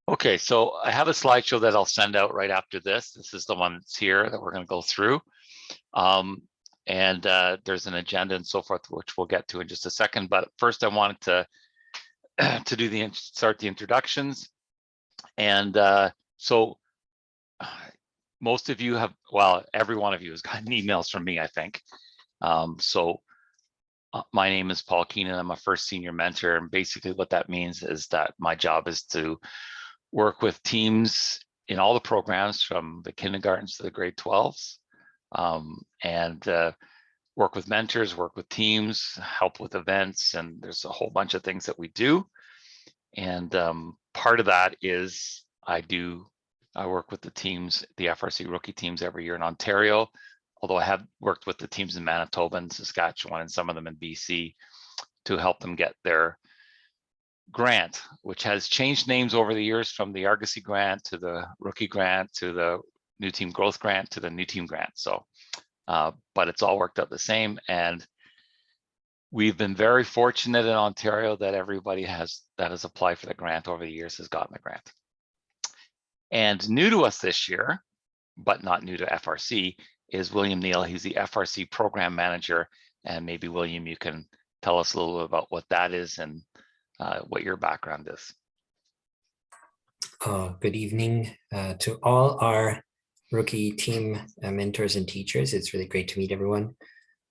Okay, so I have a slideshow that I'll send out right after this. This is the one that's here that we're going to go through. And there's an agenda and so forth, which we'll get to in just a second. But first, I wanted to start the introductions. And so most of you have, well, every one of you has gotten emails from me, I think. My name is Paul Keenan. I'm a first senior mentor. And basically what that means is that my job is to work with teams in all the programs from the kindergartens to the grade 12s, and work with mentors, work with teams, help with events, and there's a whole bunch of things that we do. And part of that is I work with the teams, the FRC Rookie teams every year in Ontario, although I have worked with the teams in Manitoba and Saskatchewan and some of them in BC to help them get their grant, which has changed names over the years from the Argosy grant to the Rookie grant to the New Team Growth grant to the New Team grant. So, but it's all worked out the same. And we've been very fortunate in Ontario that everybody that has applied for the grant over the years has gotten the grant. And new to us this year, but not new to FRC, is William Neal. He's the FRC program manager. And maybe William, you can tell us a little bit about what that is and what your background is. Good evening to all our rookie team mentors and teachers. It's really great to meet everyone.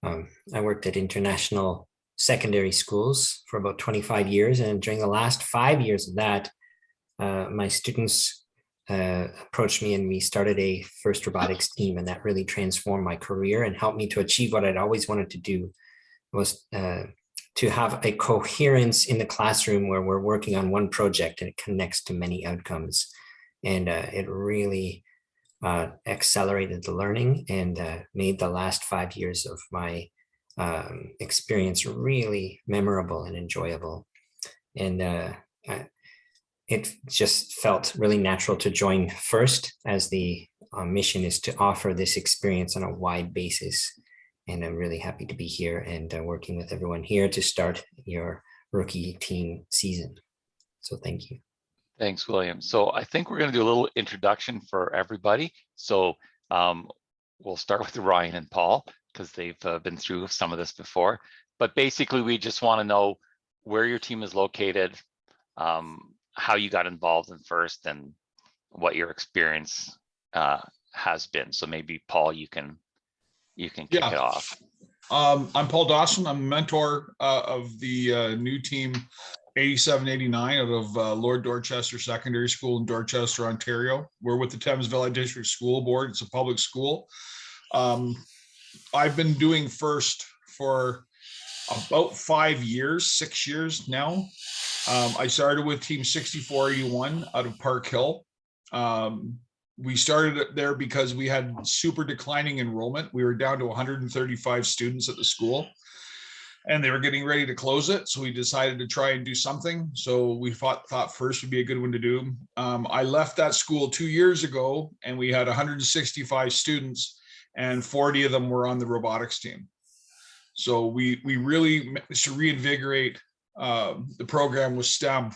I worked at international secondary schools for about 25 years, and during the last 5 years of that, my students approached me and we started a FIRST robotics team, and that really transformed my career and helped me to achieve what I'd always wanted to do, was to have a coherence in the classroom where we're working on one project and it connects to many outcomes. And it really accelerated the learning and made the last 5 years of my experience really memorable and enjoyable. And it just felt really natural to join FIRST, as the mission is to offer this experience on a wide basis. And I'm really happy to be here and working with everyone here to start your rookie team season. So thank you. Thanks, William. So I think we're going to do a little introduction for everybody. So we'll start with Ryan and Paul because they've been through some of this before. But basically, we just want to know where your team is located, how you got involved in FIRST, and what your experience has been. So maybe Paul, you can kick it off. I'm Paul Dawson. I'm a mentor of the new team 8789 out of Lord Dorchester Secondary School in Dorchester, Ontario. We're with the Thames Valley District School Board. It's a public school. I've been doing FIRST for about 5 years, 6 years now. I started with team 6481 out of Park Hill. We started there because we had super declining enrollment. We were down to 135 students at the school, and they were getting ready to close it. So we decided to try and do something. So we thought FIRST would be a good one to do. I left that school 2 years ago, and we had 165 students, and 40 of them were on the robotics team. So we really managed to reinvigorate the program with STEM.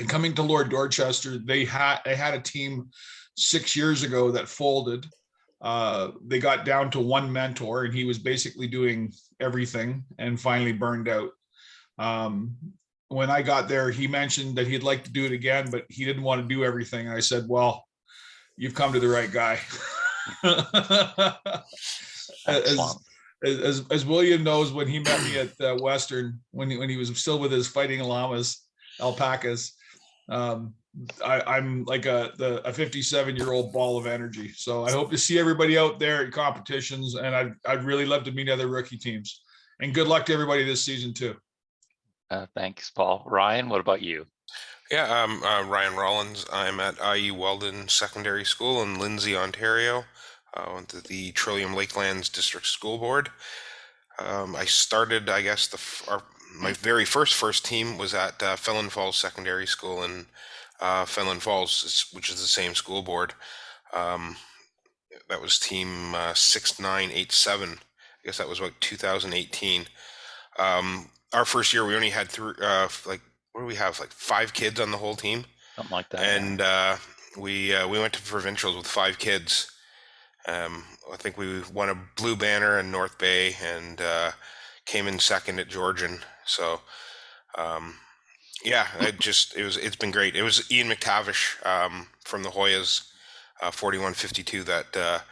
And coming to Lord Dorchester, they had a team 6 years ago that folded. They got down to one mentor, and he was basically doing everything and finally burned out. When I got there, he mentioned that he'd like to do it again, but he didn't want to do everything. And I said, well, you've come to the right guy. As William knows, when he met me at Western, when he was still with his fighting llamas, alpacas, I'm like a 57-year-old ball of energy. So I hope to see everybody out there at competitions, and I'd really love to meet other rookie teams. And good luck to everybody this season too. Thanks, Paul. Ryan, what about you? Yeah, I'm Ryan Rollins. I'm at IU Weldon Secondary School in Lindsay, Ontario. I went to the Trillium Lakelands District School Board. I started, I guess, my very first team was at Fenelon Falls Secondary School in Fenelon Falls, which is the same school board. That was team 6987. I guess that was like 2018. Our first year, we only had what do we have? Like 5 kids on the whole team. Something like that. And we went to provincials with 5 kids. I think we won a blue banner in North Bay and came in second at Georgian. So yeah, it's been great. It was Ian McTavish from the Hoyas, 4152 that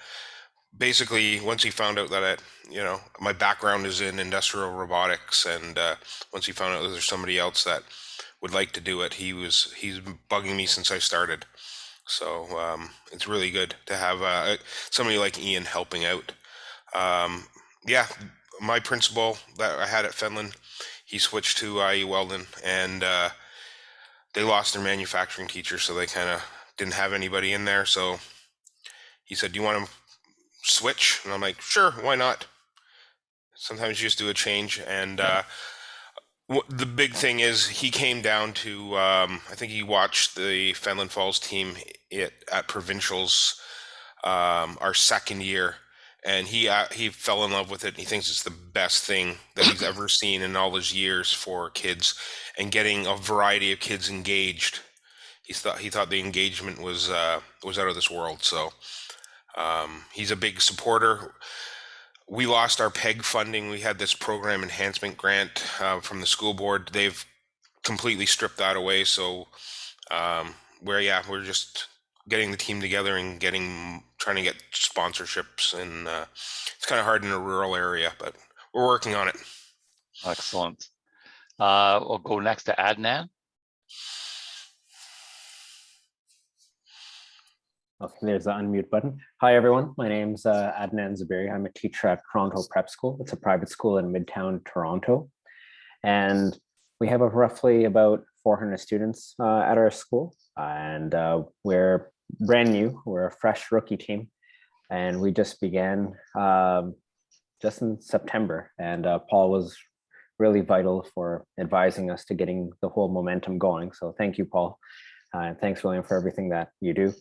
basically once he found out that my background is in industrial robotics, and once he found out that there's somebody else that would like to do it, he's been bugging me since I started. So it's really good to have somebody like Ian helping out. Yeah, my principal that I had at Fenland, he switched to IE Weldon, and they lost their manufacturing teacher, so they kind of didn't have anybody in there. So he said, "Do you want to switch?" And I'm like, "Sure, why not?" Sometimes you just do a change, and the big thing is he came down to I think he watched the Fenland Falls team at provincials our second year, and he fell in love with it. He thinks it's the best thing that he's ever seen in all his years for kids, and getting a variety of kids engaged. He thought the engagement was out of this world. So he's a big supporter. We lost our PEG funding. We had this program enhancement grant from the school board. They've completely stripped that away. So we're just getting the team together and trying to get sponsorships, and it's kind of hard in a rural area, but we're working on it. Excellent. We'll go next to Adnan. Okay, there's the unmute button. Hi, everyone. My name's Adnan Zabiri. I'm a teacher at Toronto Prep School. It's a private school in Midtown Toronto. And we have roughly about 400 students at our school. And we're brand new. We're a fresh rookie team. And we just began just in September. And Paul was really vital for advising us to getting the whole momentum going. So thank you, Paul. And thanks, William, for everything that you do.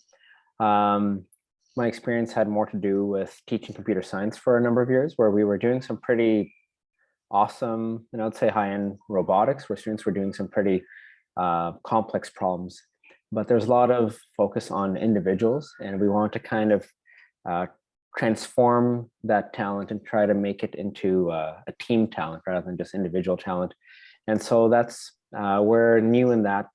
My experience had more to do with teaching computer science for a number of years, where we were doing some pretty awesome, and I'd say high-end robotics, where students were doing some pretty complex problems. But there's a lot of focus on individuals, and we want to kind of transform that talent and try to make it into a team talent rather than just individual talent. And so that's we're new in that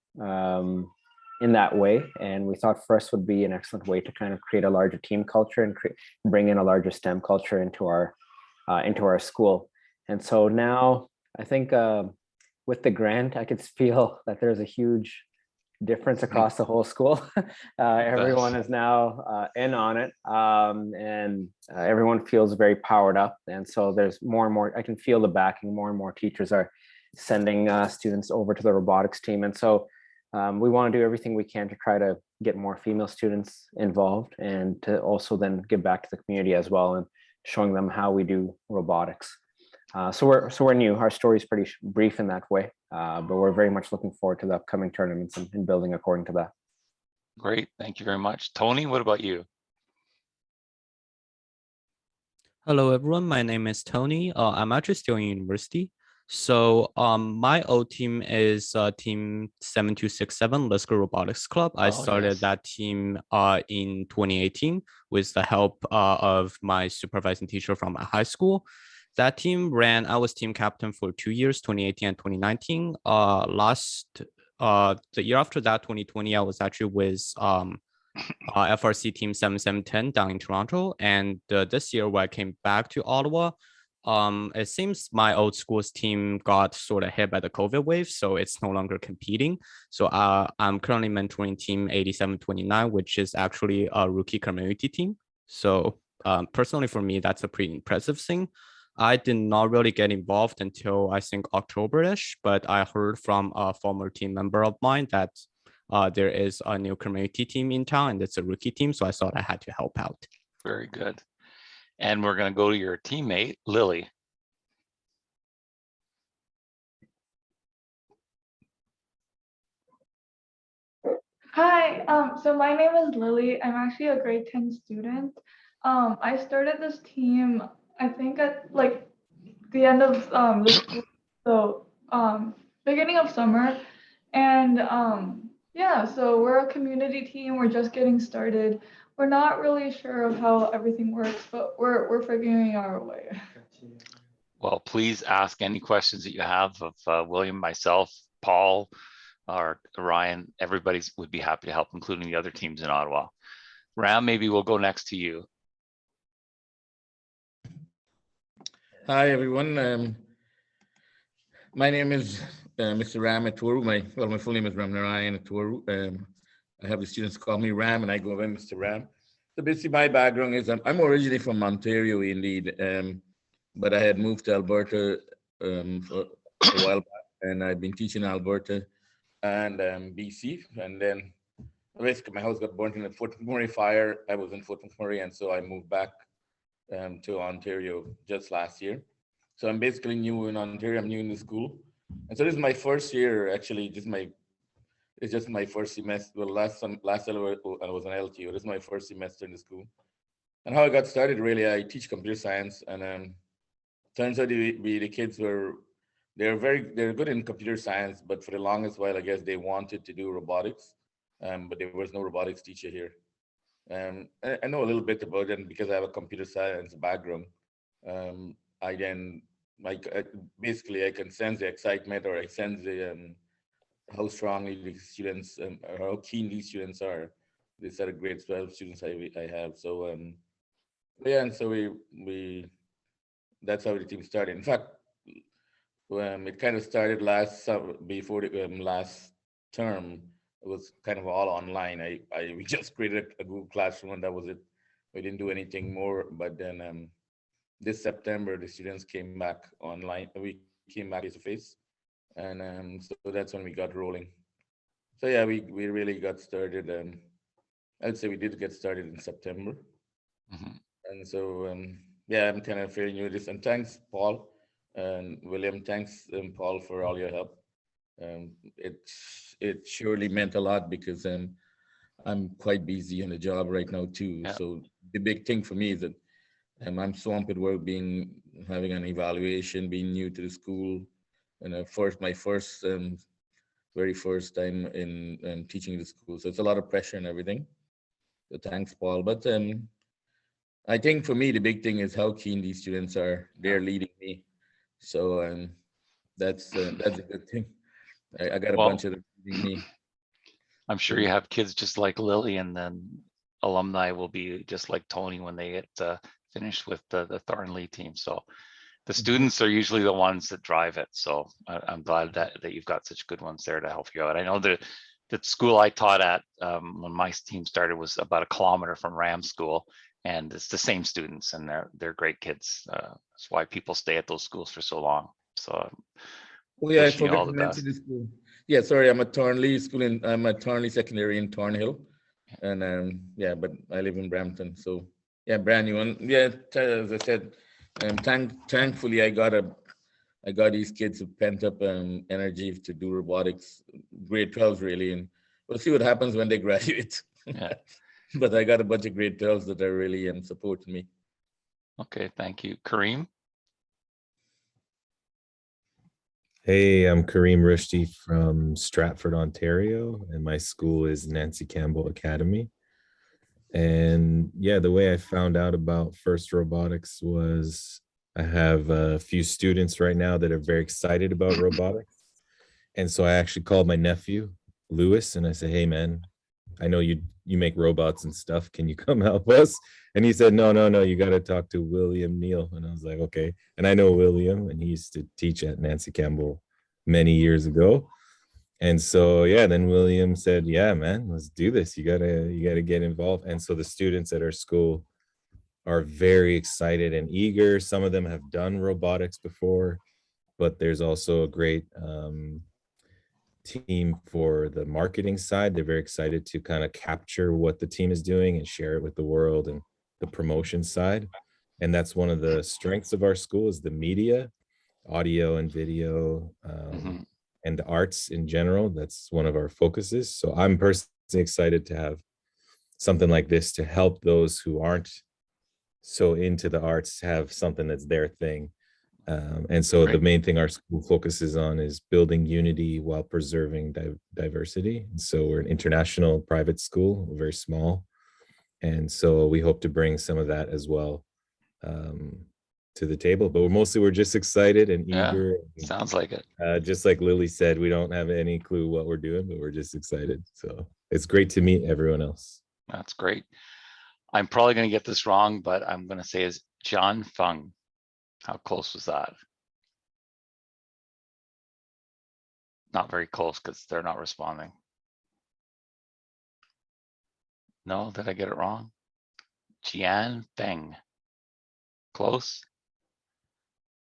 way, and we thought FRC would be an excellent way to kind of create a larger team culture and bring in a larger STEM culture into our school. And so now I think with the grant, I could feel that there's a huge difference across the whole school. Everyone is now in on it, and everyone feels very powered up. And so there's more and more, I can feel the backing. More and more teachers are sending students over to the robotics team. And so we want to do everything we can to try to get more female students involved, and to also then give back to the community as well, and showing them how we do robotics. So we're new. Our story is pretty brief in that way, but we're very much looking forward to the upcoming tournaments and building according to that. Great, thank you very much. Tony, what about you? Hello, everyone. My name is Tony. I'm actually still in university. So my old team is team 7267 Let's Go Robotics Club. I started that team in 2018 with the help of my supervising teacher from my high school. That team I was team captain for 2 years, 2018 and 2019. The year after that, 2020, I was actually with FRC team 7710 down in Toronto. And this year when I came back to Ottawa, it seems my old school's team got sort of hit by the COVID wave, so it's no longer competing. So I'm currently mentoring team 8729, which is actually a rookie community team. So personally for me, that's a pretty impressive thing. I did not really get involved until I think October-ish, but I heard from a former team member of mine that there is a new community team in town, and it's a rookie team, so I thought I had to help out. Very good. And we're going to go to your teammate, Lily. Hi, so my name is Lily. I'm actually a grade 10 student. I started this team, I think at like the end of the school, so beginning of summer. And Yeah, so we're a community team. We're just getting started. We're not really sure of how everything works, but we're figuring our way. Well, please ask any questions that you have of William, myself, Paul, or Ryan. Everybody would be happy to help, including the other teams in Ottawa. Ram, maybe we'll go next to you. Hi, everyone. My name is Mr. Ram Atwaru. My full name is Ram Narayan Atwaru. I have the students call me Ram, and I go by Mr. Ram. So basically, my background is I'm originally from Ontario, indeed, but I had moved to Alberta for a while back, and I've been teaching in Alberta and BC. And then basically, my house got burnt in the Fort McMurray fire. I was in Fort McMurray, and so I moved back to Ontario just last year. So I'm basically new in Ontario. I'm new in the school, and so this is my first year. Actually, it's just my first semester. Well, last year I was an LTO. This is my first semester in the school. And how I got started, really, I teach computer science, and turns out the kids they're good in computer science, but for the longest while, I guess they wanted to do robotics, but there was no robotics teacher here. I know a little bit about it because I have a computer science background. Basically I can sense the excitement, or I sense the how strongly the students or how keen these students are. These are grade 12 students I have. So yeah, and so we that's how the team started. In fact, it kind of started before the last term. It was kind of all online. We just created a Google Classroom, and that was it. We didn't do anything more. But then this September, the students came back online. We came back face to face, and so that's when we got rolling. So yeah, we really got started. I'd say we did get started in September, and so yeah, I'm kind of fairly new to this. And thanks, Paul and William. Thanks, Paul, for all your help. It surely meant a lot because I'm quite busy on the job right now too. Yeah. So the big thing for me is that I'm swamped with work, having an evaluation, being new to the school, and my very first time in teaching the school. So it's a lot of pressure and everything. So thanks, Paul. But I think for me the big thing is how keen these students are. They're leading me, so that's a good thing. I got a bunch of them leading me. I'm sure you have kids just like Lily, and then alumni will be just like Tony when they get finished with the Thornley team. So the students are usually the ones that drive it. So I'm glad that you've got such good ones there to help you out. I know the school I taught at when my team started was about a kilometer from Ram School, and it's the same students, and they're great kids. That's why people stay at those schools for so long. So oh yeah, I wishing you forgot all to the mention best. this school. Yeah, sorry, I'm at Thornley School, and I'm at Thornley Secondary in Thornhill, and yeah, but I live in Brampton, so yeah, brand new. And yeah, as I said, thankfully I got these kids with pent up energy to do robotics, grade 12s really, and we'll see what happens when they graduate. Yeah. But I got a bunch of grade 12s that are really supporting me. Okay, thank you. Kareem? Hey, I'm Kareem Rushdie from Stratford, Ontario, and my school is Nancy Campbell Academy. And yeah, the way I found out about FRC Robotics was I have a few students right now that are very excited about robotics. And so I actually called my nephew, Lewis, and I said, hey, man, I know you make robots and stuff. Can you come help us? And he said, no, you got to talk to William Neal. And I was like, okay. And I know William, and he used to teach at Nancy Campbell many years ago. And so, yeah, then William said, yeah, man, let's do this. You gotta get involved. And so the students at our school are very excited and eager. Some of them have done robotics before, but there's also a great team for the marketing side. They're very excited to kind of capture what the team is doing and share it with the world, and the promotion side. And that's one of the strengths of our school is the media, audio and video, and the arts in general. That's one of our focuses. So I'm personally excited to have something like this to help those who aren't so into the arts have something that's their thing. And so the Great. main thing our school focuses on is building unity while preserving diversity. And so we're an international private school, very small. And so we hope to bring some of that as well to the table. But we're just excited and Yeah, eager. sounds like it. Just like Lily said, we don't have any clue what we're doing, but we're just excited. So it's great to meet everyone else. That's great. I'm probably going to get this wrong, but I'm going to say is John Fung. How close was that? Not very close because they're not responding. No, did I get it wrong? Jian Feng. Close?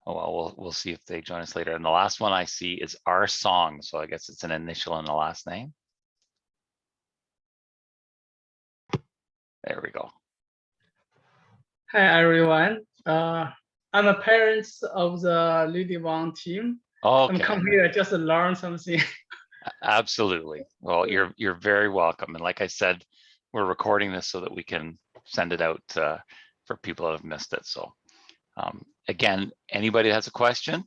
Oh, well, we'll see if they join us later. And the last one I see is our song. So I guess it's an initial and the last name. There we go. Hi, everyone. I'm a parent of the Lady Wang team. I'm Okay, come here just to learn something. absolutely. Well, you're very welcome. And like I said, we're recording this so that we can send it out for people that have missed it. So again, anybody that has a question,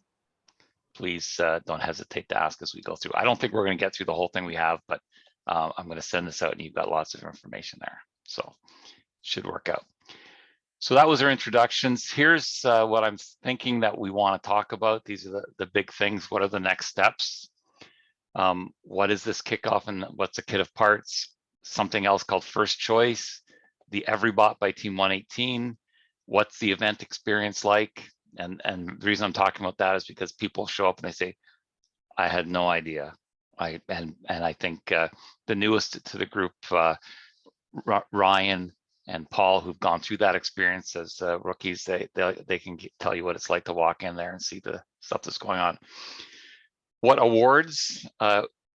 please don't hesitate to ask as we go through. I don't think we're going to get through the whole thing we have, but I'm going to send this out and you've got lots of information there. So should work out. So that was our introductions. Here's what I'm thinking that we want to talk about. These are the big things. What are the next steps? What is this kickoff and what's a kit of parts? Something else called First Choice, the Everybot by Team 118. What's the event experience like? And the reason I'm talking about that is because people show up and they say, I had no idea. And I think the newest to the group, Ryan and Paul, who've gone through that experience as rookies, they can tell you what it's like to walk in there and see the stuff that's going on. What awards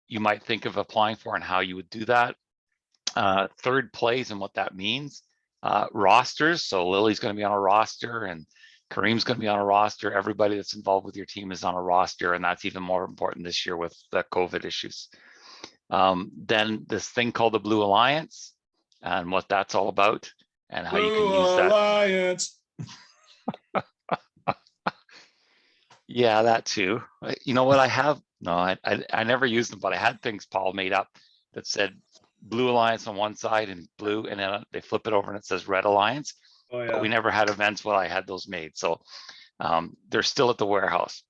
you might think of applying for and how you would do that. Third place and what that means. Rosters, so Lily's going to be on a roster and Kareem's going to be on a roster. Everybody that's involved with your team is on a roster, and that's even more important this year with the COVID issues. Then this thing called the Blue Alliance and what that's all about and how you can use that. Alliance. Yeah, that too. You know what I have? No, I never used them, but I had things Paul made up that said Blue Alliance on one side and blue, and then they flip it over and it says Red Alliance. Oh, yeah. But we never had events where I had those made. So they're still at the warehouse.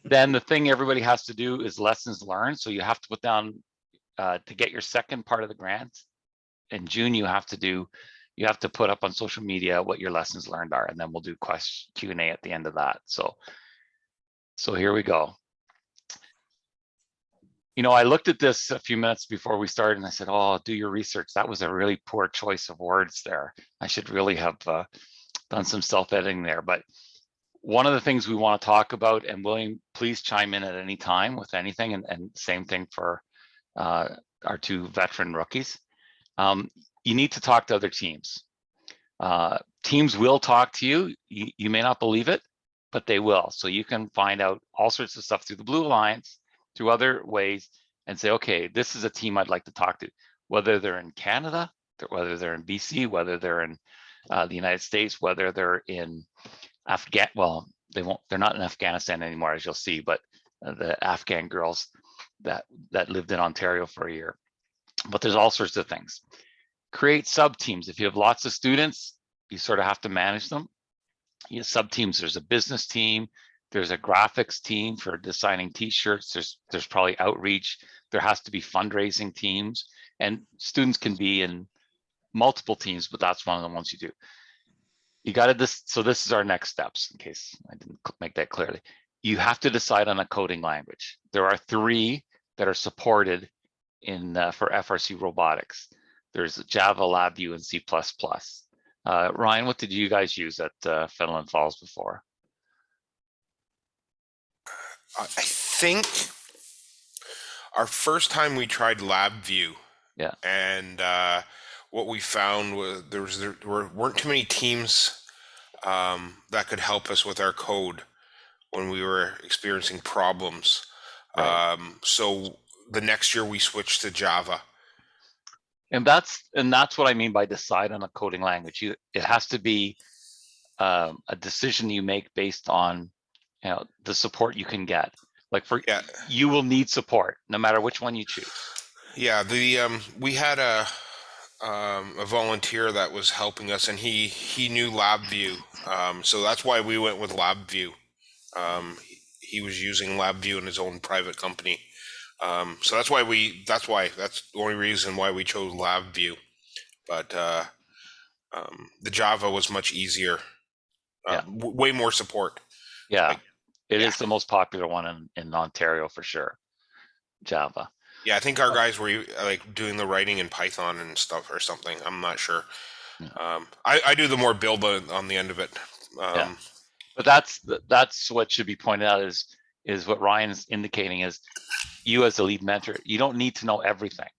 Then the thing everybody has to do is lessons learned. So you have to put down to get your second part of the grant. In June, you have to put up on social media what your lessons learned are, and then we'll do Q&A at the end of that. So here we go. You know, I looked at this a few minutes before we started and I said, oh, do your research. That was a really poor choice of words there. I should really have done some self-editing there. But one of the things we want to talk about, and William, please chime in at any time with anything, and same thing for our two veteran rookies. You need to talk to other teams. Teams will talk to you. You may not believe it, but they will. So you can find out all sorts of stuff through the Blue Alliance, through other ways, and say, okay, this is a team I'd like to talk to, whether they're in Canada, whether they're in BC, whether they're in the United States, whether they're in they're not in Afghanistan anymore, as you'll see, but the Afghan girls that lived in Ontario for a year. But there's all sorts of things. Create sub teams. If you have lots of students, you sort of have to manage them. You have sub teams. There's a business team. There's a graphics team for designing t-shirts. There's probably outreach. There has to be fundraising teams, and students can be in multiple teams, but that's one of the ones you do. You got to so this is our next steps, in case I didn't make that clearly. You have to decide on a coding language. There are 3 that are supported in for FRC robotics. There's Java, LabVIEW, and C++. Ryan, what did you guys use at Fenelon Falls before? I think our first time we tried LabVIEW. Yeah. And what we found was there weren't too many teams that could help us with our code when we were experiencing problems. Right. So the next year we switched to Java. And that's what I mean by decide on a coding language. It has to be a decision you make based on the support you can get. Like Yeah. you will need support no matter which one you choose. Yeah, we had a volunteer that was helping us, and he knew LabVIEW, so that's why we went with LabVIEW. He was using LabVIEW in his own private company, so that's the only reason why we chose LabVIEW. But the Java was much easier, way more support. Yeah, Like, it is the most popular one in Ontario for sure. Java. Yeah, I think our guys were like doing the writing in Python and stuff or something. I'm not sure. Yeah. I do the more build on the end of it. Yeah. But that's what should be pointed out is what Ryan's indicating is you as a lead mentor, you don't need to know everything.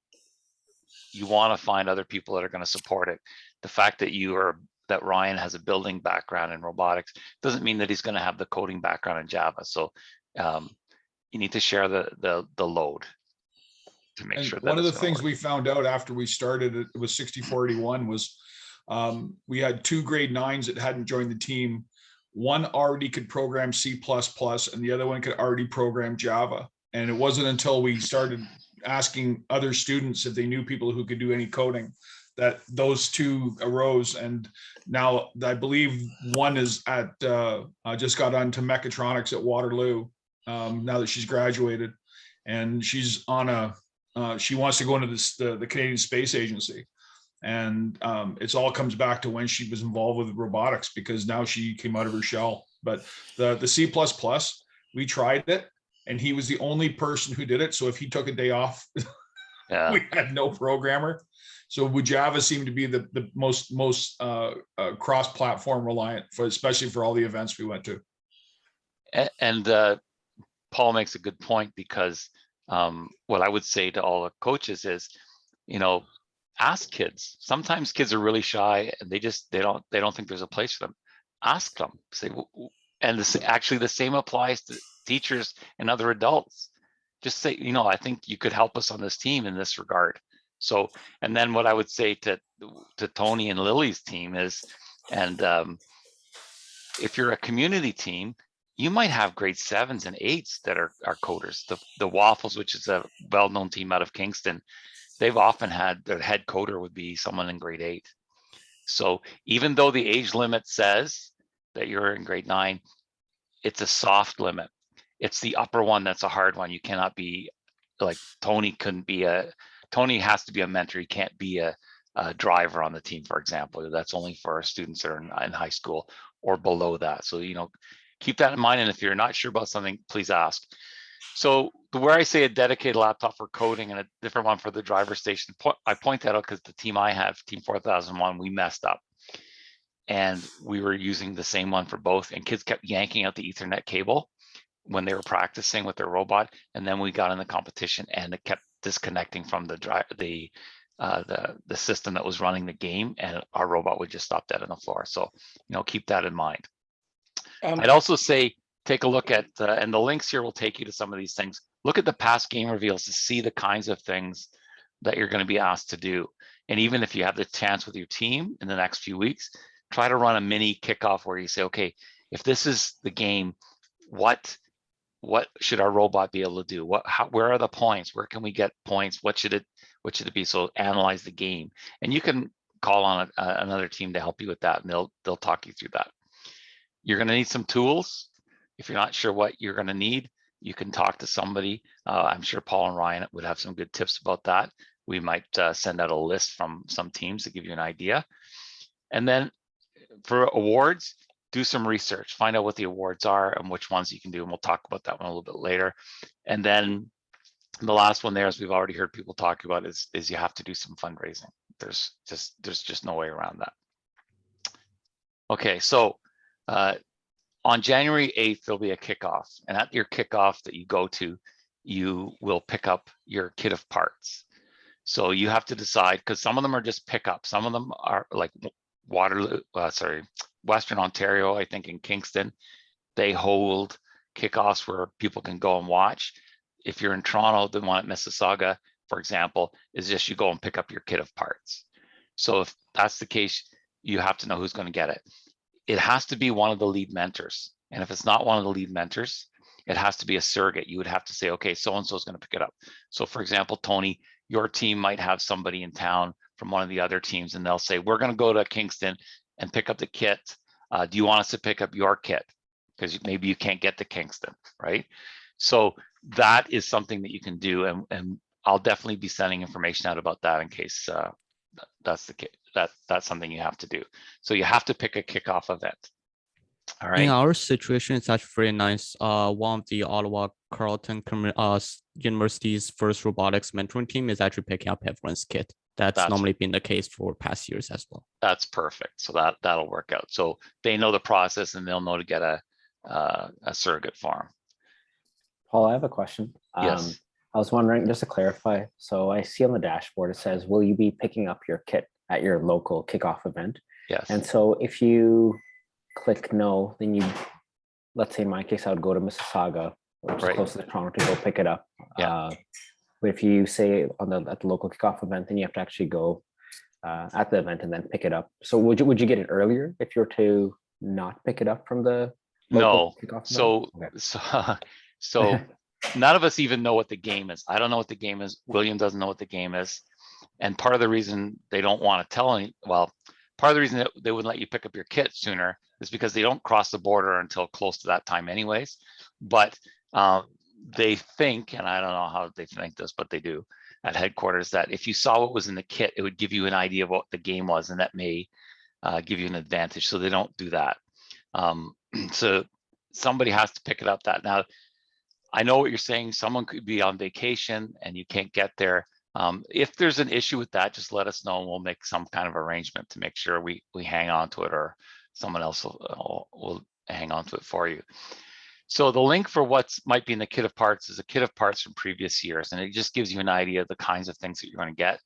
You want to find other people that are going to support it. The fact that Ryan has a building background in robotics doesn't mean that he's going to have the coding background in Java. So you need to share the load to make sure that one of the things work. we found out after we started it was 6481 was we had 2 grade 9s that hadn't joined the team. One already could program C++ and the other one could already program Java. And it wasn't until we started asking other students if they knew people who could do any coding that those 2 arose. And now I believe one is at just got onto mechatronics at Waterloo now that she's graduated, and she's on she wants to go into the Canadian Space Agency. And it's all comes back to when she was involved with robotics, because now she came out of her shell. But the C++, we tried it, and he was the only person who did it. So if he took a day off, we had no programmer. So Java seemed to be the most cross-platform reliant especially for all the events we went to. And Paul makes a good point, because what I would say to all the coaches is, ask kids. Sometimes kids are really shy and they don't think there's a place for them. Ask them. Say, and actually the same applies to teachers and other adults. Just say, I think you could help us on this team in this regard. So, and then what I would say to Tony and Lily's team is, and if you're a community team, you might have grade 7s and 8s that are coders. The Waffles, which is a well-known team out of Kingston, they've often had their head coder would be someone in grade 8. So even though the age limit says that you're in grade 9, it's a soft limit. It's the upper one that's a hard one. You cannot be like Tony Tony has to be a mentor. He can't be a driver on the team, for example. That's only for students that are in high school or below that. So, keep that in mind. And if you're not sure about something, please ask. So where I say a dedicated laptop for coding and a different one for the driver station, I point that out because the team I have, Team 4001, we messed up. And we were using the same one for both, and kids kept yanking out the Ethernet cable when they were practicing with their robot. And then we got in the competition and it kept disconnecting from the system that was running the game, and our robot would just stop dead on the floor. So, keep that in mind. I'd also say, take a look at, and the links here will take you to some of these things. Look at the past game reveals to see the kinds of things that you're going to be asked to do. And even if you have the chance with your team in the next few weeks, try to run a mini kickoff where you say, okay, if this is the game, what should our robot be able to do? Where are the points? Where can we get points? What should it be? So analyze the game, and you can call on another team to help you with that, and they'll talk you through that. You're going to need some tools. If you're not sure what you're going to need, you can talk to somebody. I'm sure Paul and Ryan would have some good tips about that. We might send out a list from some teams to give you an idea. And then for awards, do some research, find out what the awards are and which ones you can do. And we'll talk about that one a little bit later. And then the last one there, as we've already heard people talk about, is you have to do some fundraising. There's just no way around that. Okay, so on January 8th, there'll be a kickoff. And at your kickoff that you go to, you will pick up your kit of parts. So you have to decide, because some of them are just pickup. Some of them are like Western Ontario, I think in Kingston, they hold kickoffs where people can go and watch. If you're in Toronto, the one at Mississauga, for example, is just you go and pick up your kit of parts. So if that's the case, you have to know who's going to get it. It has to be one of the lead mentors. And if it's not one of the lead mentors, it has to be a surrogate. You would have to say, okay, so-and-so is going to pick it up. So for example, Tony, your team might have somebody in town from one of the other teams, and they'll say, we're going to go to Kingston and pick up the kit. Do you want us to pick up your kit? Because maybe you can't get to Kingston, right? So that is something that you can do. And I'll definitely be sending information out about that in case that's the case. That's something you have to do. So you have to pick a kickoff event. All right. In our situation, it's actually very nice. One of the Ottawa Carleton University's first robotics mentoring team is actually picking up everyone's kit. That's normally been the case for past years as well. That's perfect. So that'll work out. So they know the process and they'll know to get a surrogate farm. Paul, I have a question. Yes. I was wondering, just to clarify, so I see on the dashboard, it says, will you be picking up your kit at your local kickoff event? Yes. And so if you click no, then you, let's say in my case, I would go to Mississauga, which is close to Toronto, to go pick it up. Yeah. But if you say at the local kickoff event, then you have to actually go at the event and then pick it up. So would you get it earlier if you were to not pick it up from the local kickoff event? So none of us even know what the game is. I don't know what the game is. William doesn't know what the game is. And part of the reason they don't want to tell part of the reason that they wouldn't let you pick up your kit sooner is because they don't cross the border until close to that time anyways. But they think, and I don't know how they think this, but they do at headquarters, that if you saw what was in the kit, it would give you an idea of what the game was, and that may give you an advantage. So they don't do that. So somebody has to pick it up that. Now, I know what you're saying. Someone could be on vacation and you can't get there. If there's an issue with that, just let us know and we'll make some kind of arrangement to make sure we hang on to it, or someone else will hang on to it for you. So the link for what might be in the kit of parts is a kit of parts from previous years, and it just gives you an idea of the kinds of things that you're going to get.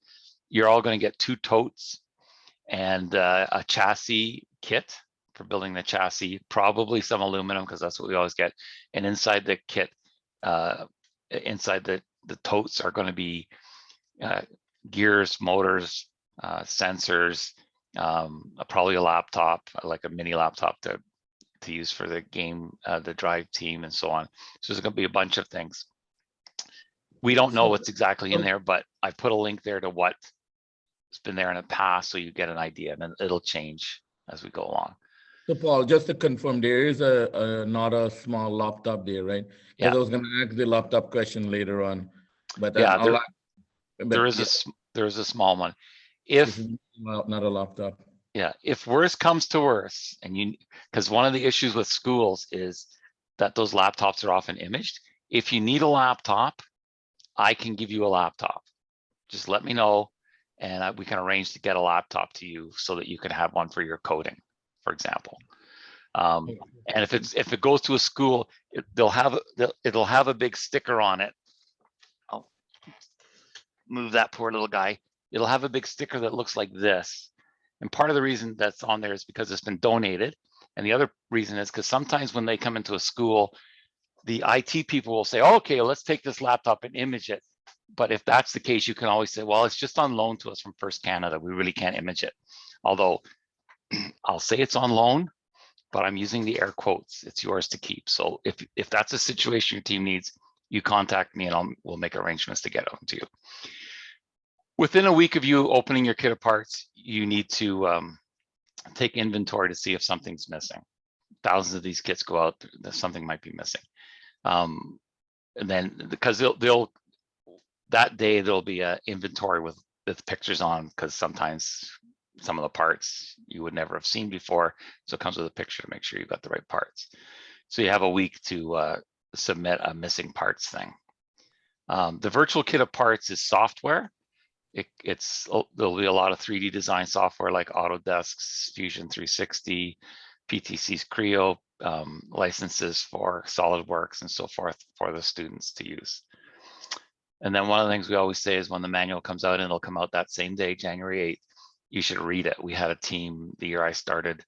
You're all going to get 2 totes and a chassis kit for building the chassis, probably some aluminum because that's what we always get. And inside the kit, inside the totes are going to be gears, motors, sensors, probably a laptop, like a mini laptop to use for the game, the drive team, and so on. So there's going to be a bunch of things. We don't know what's exactly in there, but I put a link there to what's been there in the past, so you get an idea, and then it'll change as we go along. So Paul, just to confirm, there is not a small laptop there, right? Yeah. I was going to ask the laptop question later on, but yeah, there is a small one. If not a laptop. Yeah, if worse comes to worse, and because one of the issues with schools is that those laptops are often imaged. If you need a laptop, I can give you a laptop. Just let me know, and we can arrange to get a laptop to you so that you can have one for your coding, for example. And if it goes to a school, it'll have a big sticker on it. I'll move that poor little guy. It'll have a big sticker that looks like this. And part of the reason that's on there is because it's been donated. And the other reason is because sometimes when they come into a school, the IT people will say, oh, okay, let's take this laptop and image it. But if that's the case, you can always say, well, it's just on loan to us from First Canada. We really can't image it. Although I'll say it's on loan, but I'm using the air quotes. It's yours to keep. So if that's a situation your team needs, you contact me and we'll make arrangements to get them to you. Within a week of you opening your kit of parts, you need to take inventory to see if something's missing. Thousands of these kits go out, something might be missing. And then because that day there'll be an inventory with pictures on, because sometimes some of the parts you would never have seen before. So it comes with a picture to make sure you've got the right parts. So you have a week to submit a missing parts thing. The virtual kit of parts is software. There'll be a lot of 3D design software like Autodesk's Fusion 360, PTC's Creo, licenses for SolidWorks and so forth for the students to use. And then one of the things we always say is when the manual comes out, and it'll come out that same day, January 8th, you should read it. We had a team the year I started,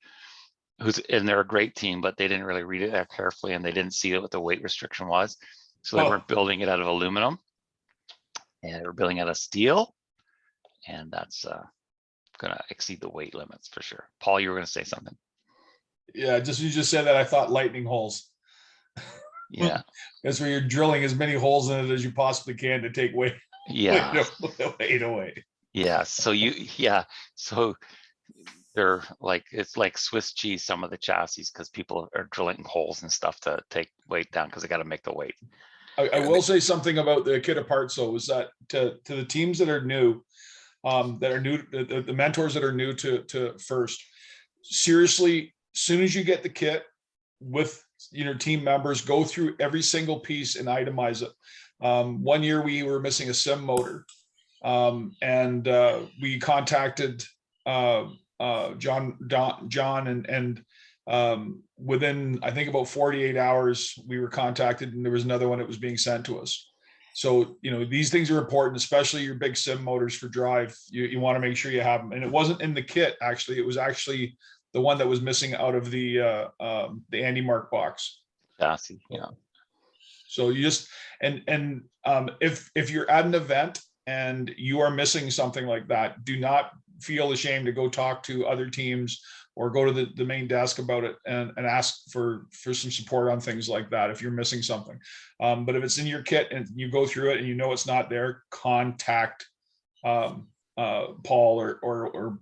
and they're a great team, but they didn't really read it that carefully, and they didn't see what the weight restriction was. So they weren't building it out of aluminum, and they were building out of steel. And that's going to exceed the weight limits for sure. Paul, you were going to say something. Yeah, you just said that, I thought lightning holes. Yeah. That's where you're drilling as many holes in it as you possibly can to take weight Yeah. weight away. Yeah. So they're like, it's like Swiss cheese, some of the chassis, because people are drilling holes and stuff to take weight down because they got to make the weight. I will say something about the kit of parts though, is that to the teams that are new, the mentors that are new to FIRST, seriously, as soon as you get the kit with team members, go through every single piece and itemize it. One year we were missing a sim motor, and we contacted John and within, I think, about 48 hours we were contacted, and there was another one that was being sent to us. So these things are important, especially your big sim motors for drive. You want to make sure you have them, and it wasn't in the kit, actually. It was actually the one that was missing out of the AndyMark box. Chassis, yeah. So you just, if you're at an event and you are missing something like that, do not feel ashamed to go talk to other teams or go to the main desk about it and ask for some support on things like that if you're missing something. But if it's in your kit and you go through it and it's not there, contact Paul or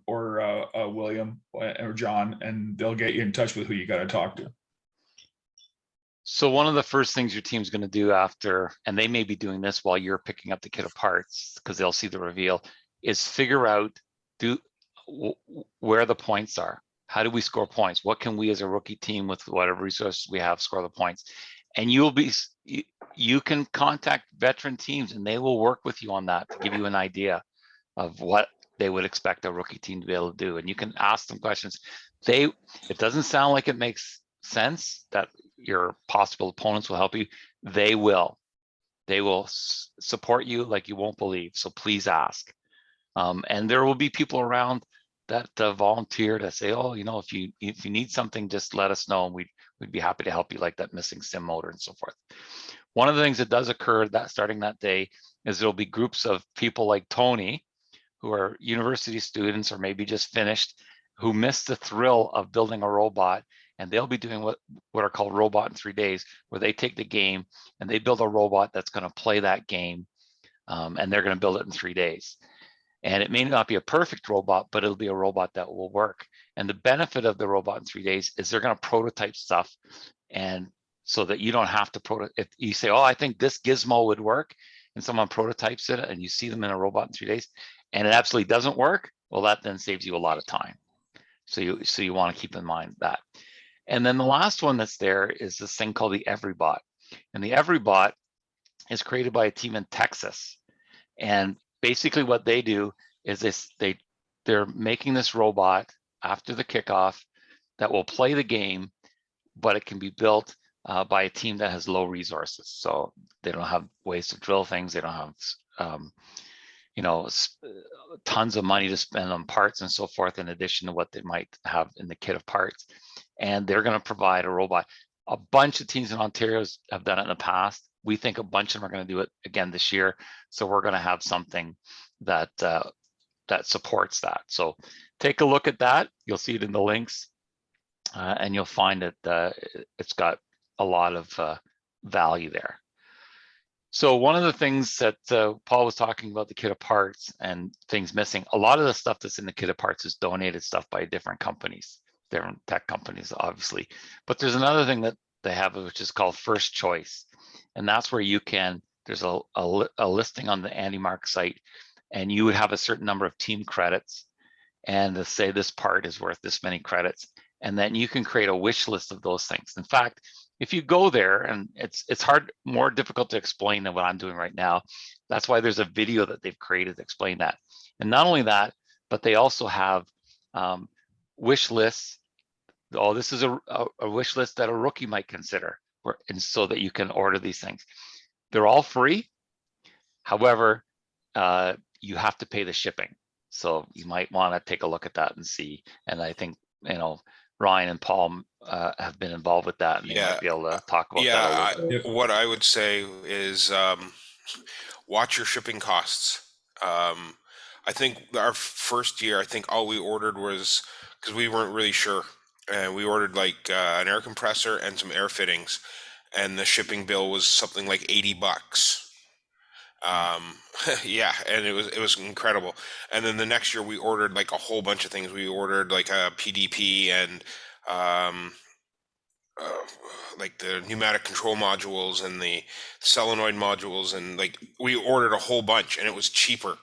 William or John, and they'll get you in touch with who you got to talk to. So one of the first things your team's going to do after, and they may be doing this while you're picking up the kit of parts because they'll see the reveal, is figure out where the points are. How do we score points? What can we as a rookie team with whatever resources we have score the points? And you can contact veteran teams and they will work with you on that to give you an idea of what they would expect a rookie team to be able to do. And you can ask them questions. It doesn't sound like it makes sense that your possible opponents will help you. They will support you like you won't believe. So please ask. And there will be people around that volunteer to say, oh, if you need something, just let us know, and we'd be happy to help you, like that missing sim motor and so forth. One of the things that does occur that starting that day is there'll be groups of people like Tony, who are university students or maybe just finished, who missed the thrill of building a robot, and they'll be doing what are called Robot in 3 days, where they take the game and they build a robot that's going to play that game, and they're going to build it in 3 days. And it may not be a perfect robot, but it'll be a robot that will work. And the benefit of the robot in 3 days is they're going to prototype stuff, and so that you don't have to if you say, oh, I think this gizmo would work, and someone prototypes it and you see them in a robot in 3 days and it absolutely doesn't work, well, that then saves you a lot of time. So you want to keep in mind that. And then the last one that's there is this thing called the Everybot. And the Everybot is created by a team in Texas. And basically what they do is they're making this robot after the kickoff that will play the game, but it can be built by a team that has low resources. So they don't have ways to drill things. They don't have tons of money to spend on parts and so forth, in addition to what they might have in the kit of parts. And they're going to provide a robot. A bunch of teams in Ontario have done it in the past. We think a bunch of them are going to do it again this year. So we're going to have something that supports that. So take a look at that. You'll see it in the links, and you'll find that it's got a lot of value there. So one of the things that Paul was talking about, the kit of parts and things missing, a lot of the stuff that's in the kit of parts is donated stuff by different companies, different tech companies, obviously. But there's another thing that they have, which is called First Choice. And that's where there's a listing on the AndyMark site, and you would have a certain number of team credits, and to say this part is worth this many credits. And then you can create a wish list of those things. In fact, if you go there, and it's more difficult to explain than what I'm doing right now. That's why there's a video that they've created to explain that. And not only that, but they also have wish lists. Oh, this is a wish list that a rookie might consider, and so that you can order these things. They're all free. However, you have to pay the shipping. So you might want to take a look at that and see. And I think, Ryan and Paul have been involved with that, and they might be able to talk about that a little bit. What I would say is watch your shipping costs. I think our first year, all we ordered was, because we weren't really sure, and we ordered like an air compressor and some air fittings, and the shipping bill was something like $80. Yeah, and it was incredible. And then the next year we ordered like a whole bunch of things. We ordered like a PDP and um, uh, like the pneumatic control modules and the solenoid modules, and like we ordered a whole bunch, and it was cheaper.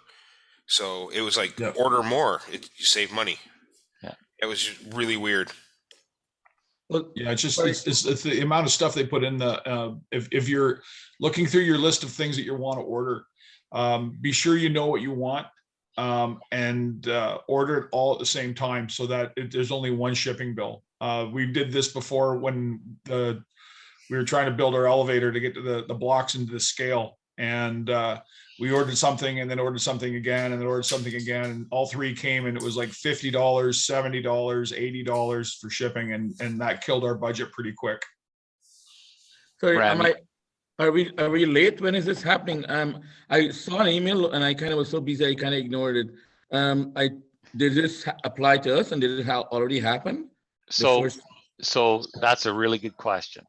So it was like Yeah. order more, you save money. Yeah. It was just really weird. Well, Yeah, it's just sorry. it's the amount of stuff they put in the if you're looking through your list of things that you want to order, be sure you know what you want, and order it all at the same time so that there's only one shipping bill. We did this before when we were trying to build our elevator to get to the blocks into the scale, and we ordered something and then ordered something again and then ordered something again, and all three came, and it was like $50, $70, $80 for shipping, and that killed our budget pretty quick. Sorry, Ram, are we late? When is this happening? I saw an email and I kind of was so busy I kind of ignored it. Did this apply to us, and did it already happen? So that's a really good question.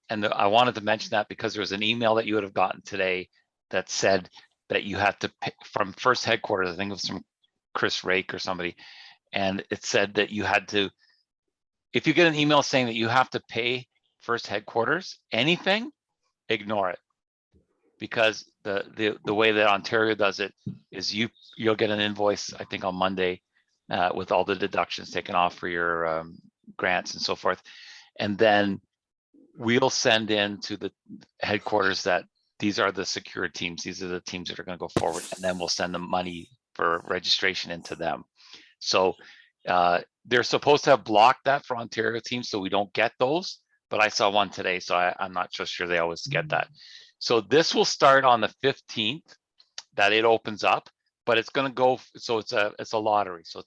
And I wanted to mention that because there was an email that you would have gotten today that said that you have to pick from First Headquarters. I think it was from Chris Rake or somebody. And it said that you had to, if you get an email saying that you have to pay First Headquarters anything, ignore it. Because the way that Ontario does it is you'll get an invoice, I think on Monday, with all the deductions taken off for your grants and so forth. And then we'll send in to the headquarters that these are the secure teams. These are the teams that are going to go forward. And then we'll send the money for registration into them. So they're supposed to have blocked that for Ontario teams so we don't get those. But I saw one today, so I'm not so sure they always get that. So this will start on the 15th that it opens up, but it's going to go. So it's a lottery. So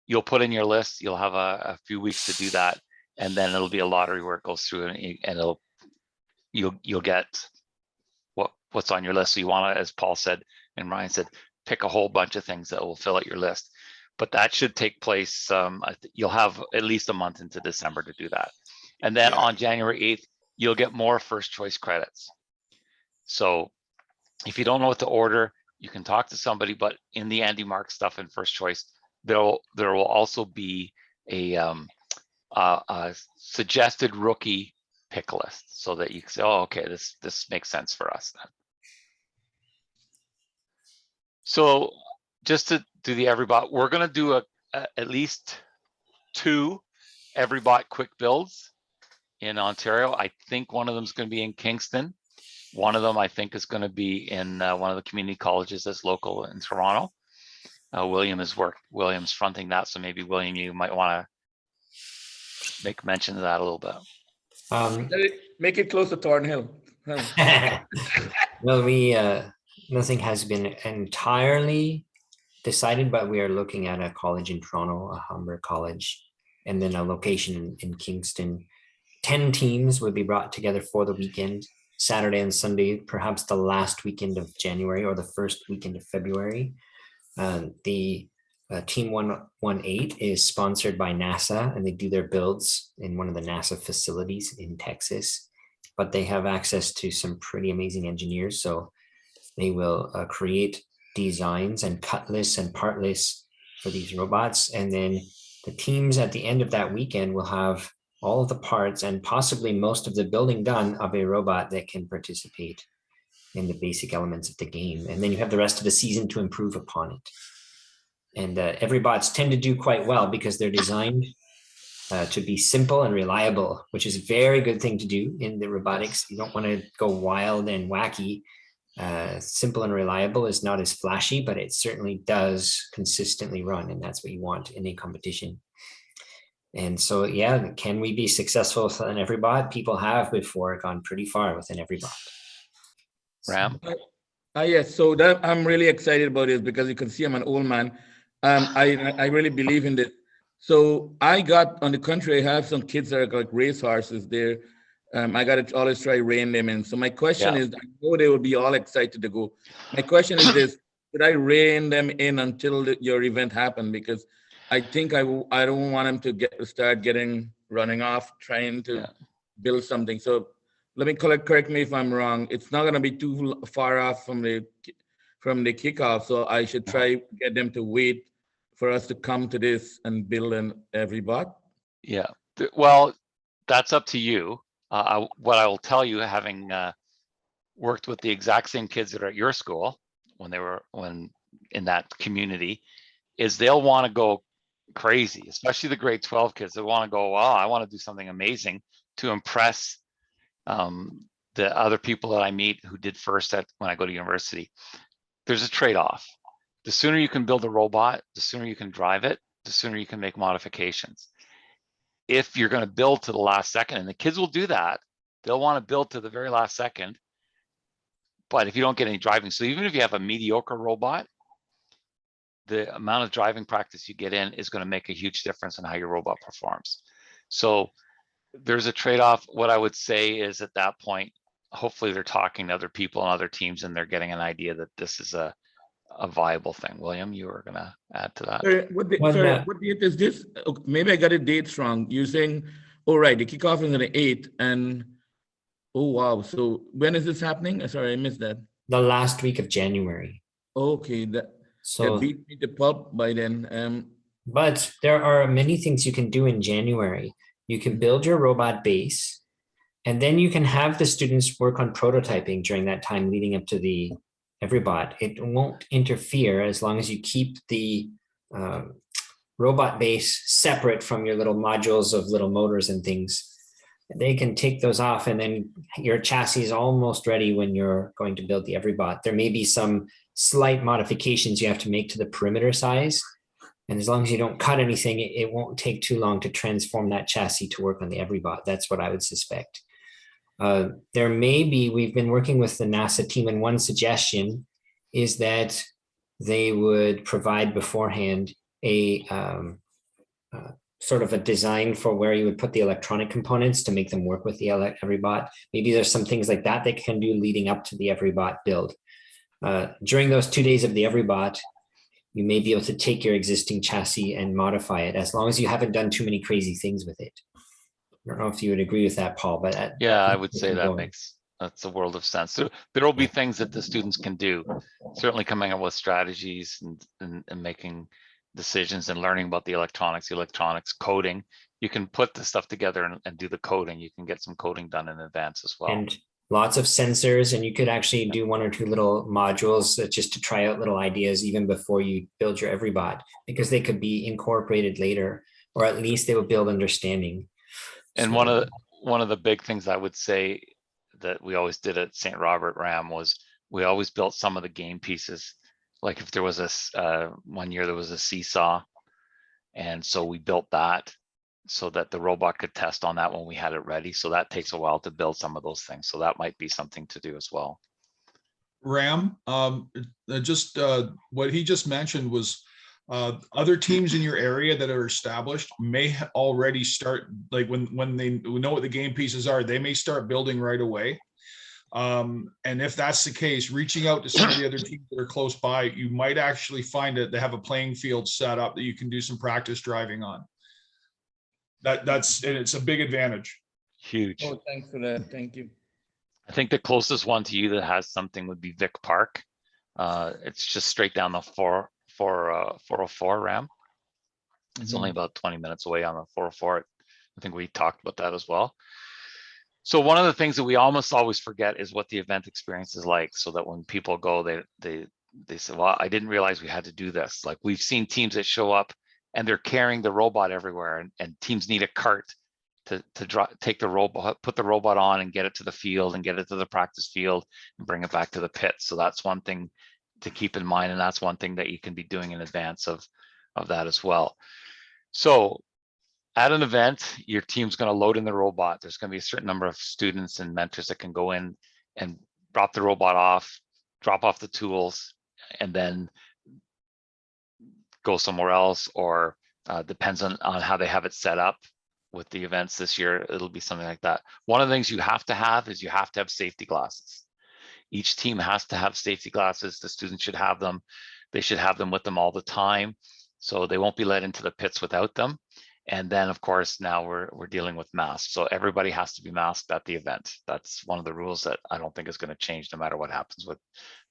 you'll put in your list. You'll have a few weeks to do that. And then it'll be a lottery where it goes through and you'll get what's on your list. So you want to, as Paul said and Ryan said, pick a whole bunch of things that will fill out your list. But that should take place. You'll have at least a month into December to do that. And then on January 8th, you'll get more first choice credits. So if you don't know what to order, you can talk to somebody, but in the AndyMark stuff in first choice, there will also be a suggested rookie pick list so that you can say, oh, okay, this makes sense for us then. So just to do the Everybot, we're going to do at least 2 Everybot quick builds in Ontario. I think one of them is going to be in Kingston. One of them I think is going to be in one of the community colleges that's local in Toronto. William's fronting that, so maybe William, you might want to make mention of that a little bit. Make it close to Thornhill. Well, nothing has been entirely decided, but we are looking at a college in Toronto, a Humber College, and then a location in Kingston. 10 teams would be brought together for the weekend, Saturday and Sunday, perhaps the last weekend of January or the first weekend of February. The Team 118 is sponsored by NASA, and they do their builds in one of the NASA facilities in Texas, but they have access to some pretty amazing engineers. So they will create designs and cut lists and part lists for these robots. And then the teams at the end of that weekend will have all of the parts and possibly most of the building done of a robot that can participate in the basic elements of the game. And then you have the rest of the season to improve upon it. And Everybots tend to do quite well because they're designed to be simple and reliable, which is a very good thing to do in the robotics. You don't want to go wild and wacky. Simple and reliable is not as flashy, but it certainly does consistently run, and that's what you want in a competition. And so, yeah, can we be successful with an Everybot? People have before gone pretty far with an Everybot. Ram? Yes, so that I'm really excited about this because you can see I'm an old man. I really believe in this. So I got, on the country, I have some kids that are like race horses there. I got to always try rein them in. So my question is, I know they will be all excited to go. My question is this, should I rein them in until your event happens? Because I think I don't want him to start running off, trying to build something. So let me correct me if I'm wrong. It's not going to be too far off from the kickoff. So I should try get them to wait for us to come to this and build an Everybot. Yeah. Well, that's up to you. What I will tell you, having worked with the exact same kids that are at your school when in that community, is they'll want to go crazy, especially the grade 12 kids. They want to go, wow, I want to do something amazing to impress the other people that I meet who did first when I go to university. There's a trade-off. The sooner you can build a robot, the sooner you can drive it, the sooner you can make modifications. If you're going to build to the last second, and the kids will do that, they'll want to build to the very last second. But if you don't get any driving, so even if you have a mediocre robot, the amount of driving practice you get in is going to make a huge difference in how your robot performs. So there's a trade-off. What I would say is at that point, hopefully they're talking to other people and other teams and they're getting an idea that this is a viable thing. William, you were going to add to that. What date is this? Maybe I got the dates wrong. You're saying, oh, right, the kickoff is on the 8th and oh, wow. So when is this happening? Sorry, I missed that. The last week of January. Okay, that beat me to pulp by then. But there are many things you can do in January. You can build your robot base, and then you can have the students work on prototyping during that time leading up to the Everybot. It won't interfere as long as you keep the robot base separate from your little modules of little motors and things. They can take those off, and then your chassis is almost ready when you're going to build the Everybot. There may be some slight modifications you have to make to the perimeter size. And as long as you don't cut anything, it won't take too long to transform that chassis to work on the Everybot. That's what I would suspect. There may be, we've been working with the NASA team, and one suggestion is that they would provide beforehand a sort of a design for where you would put the electronic components to make them work with the Everybot. Maybe there's some things like that they can do leading up to the Everybot build. During those 2 days of the Everybot, you may be able to take your existing chassis and modify it as long as you haven't done too many crazy things with it. I don't know if you would agree with that, Paul, but yeah, I would say that's a world of sense. So there will be things that the students can do, certainly coming up with strategies and making decisions and learning about the electronics, coding. You can put the stuff together and do the coding. You can get some coding done in advance as well. And lots of sensors, and you could actually do 1 or 2 little modules just to try out little ideas even before you build your Everybot, because they could be incorporated later, or at least they will build understanding. And so, one of the big things I would say that we always did at St. Robert RAM was we always built some of the game pieces. Like if there was one year there was a seesaw, and so we built that so that the robot could test on that when we had it ready. So that takes a while to build some of those things. So that might be something to do as well. Ram, what he just mentioned was other teams in your area that are established may already start, like when they know what the game pieces are, they may start building right away. And if that's the case, reaching out to some of the other teams that are close by, you might actually find that they have a playing field set up that you can do some practice driving on. It's a big advantage. Huge. Oh, thanks for that. Thank you. I think the closest one to you that has something would be Vic Park. It's just straight down the 404 RAM. It's only about 20 minutes away on the 404. I think we talked about that as well. So one of the things that we almost always forget is what the event experience is like, so that when people go, they say, well, I didn't realize we had to do this. Like we've seen teams that show up and they're carrying the robot everywhere, and teams need a cart to take the robot, put the robot on and get it to the field and get it to the practice field and bring it back to the pit. So that's one thing to keep in mind. And that's one thing that you can be doing in advance of that as well. So at an event, your team's going to load in the robot. There's going to be a certain number of students and mentors that can go in and drop the robot off, drop off the tools, and then go somewhere else, or depends on how they have it set up. With the events this year, it'll be something like that. One of the things you have to have is you have to have safety glasses. Each team has to have safety glasses. The students should have them. They should have them with them all the time. So they won't be let into the pits without them. And then, of course, now we're dealing with masks. So everybody has to be masked at the event. That's one of the rules that I don't think is going to change no matter what happens with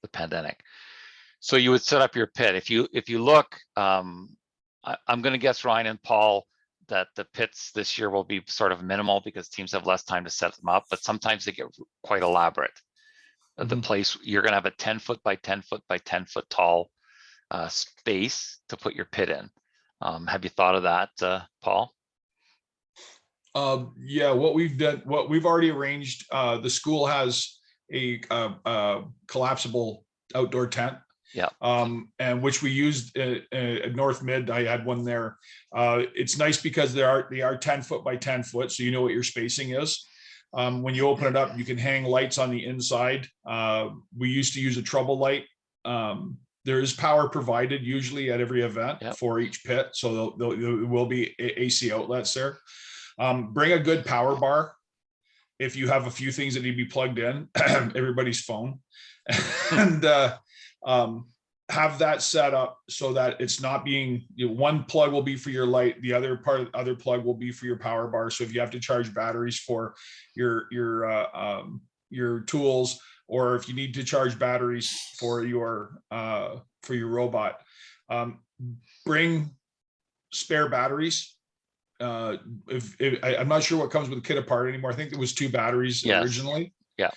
the pandemic. So you would set up your pit. If you look, I'm going to guess, Ryan and Paul, that the pits this year will be sort of minimal because teams have less time to set them up, but sometimes they get quite elaborate. The place, you're going to have a 10-foot by 10-foot by 10-foot tall space to put your pit in. Have you thought of that, Paul? Yeah, what we've already arranged, the school has a collapsible outdoor tent. Yeah. And which we used at North Mid. I had one there. It's nice because they are 10-foot by 10-foot, so you know what your spacing is. When you open it up, you can hang lights on the inside. We used to use a trouble light. There is power provided usually at every event for each pit, so there will be AC outlets there. Bring a good power bar if you have a few things that need to be plugged in, everybody's phone, and have that set up so that it's not being, one plug will be for your light, the other plug will be for your power bar. So if you have to charge batteries for your tools, or if you need to charge batteries for your robot, bring spare batteries. I'm not sure what comes with the kit apart anymore. I think it was 2 batteries originally. Yeah.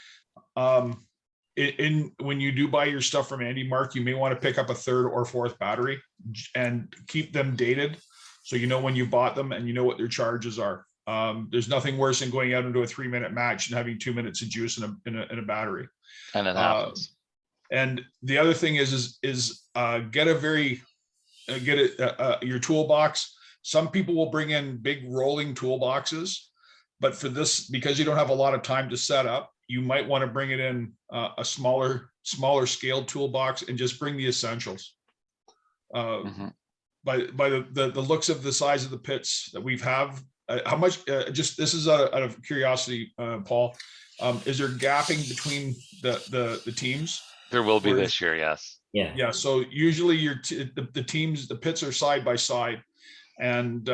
When you do buy your stuff from AndyMark, you may want to pick up a 3rd or 4th battery and keep them dated, so you know when you bought them and you know what their charges are. There's nothing worse than going out into a 3-minute match and having 2 minutes of juice in a battery. And it happens. And the other thing is get your toolbox. Some people will bring in big rolling toolboxes, but for this, because you don't have a lot of time to set up, you might want to bring it in a smaller scale toolbox and just bring the essentials. By the looks of the size of the pits that we've how much? Just this is out of curiosity, Paul. Is there gapping between the teams? There will be this year, yes. Yeah. So usually the pits are side by side. And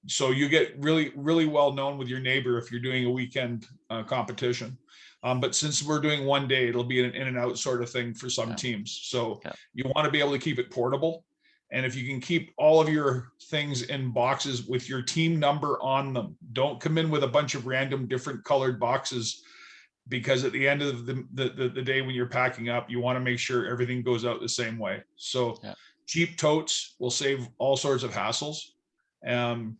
so you get really, really well known with your neighbor if you're doing a weekend competition. But since we're doing one day, it'll be an in and out sort of thing for some teams. So you want to be able to keep it portable. And if you can keep all of your things in boxes with your team number on them, don't come in with a bunch of random different colored boxes, because at the end of the day when you're packing up, you want to make sure everything goes out the same way. So cheap totes will save all sorts of hassles. And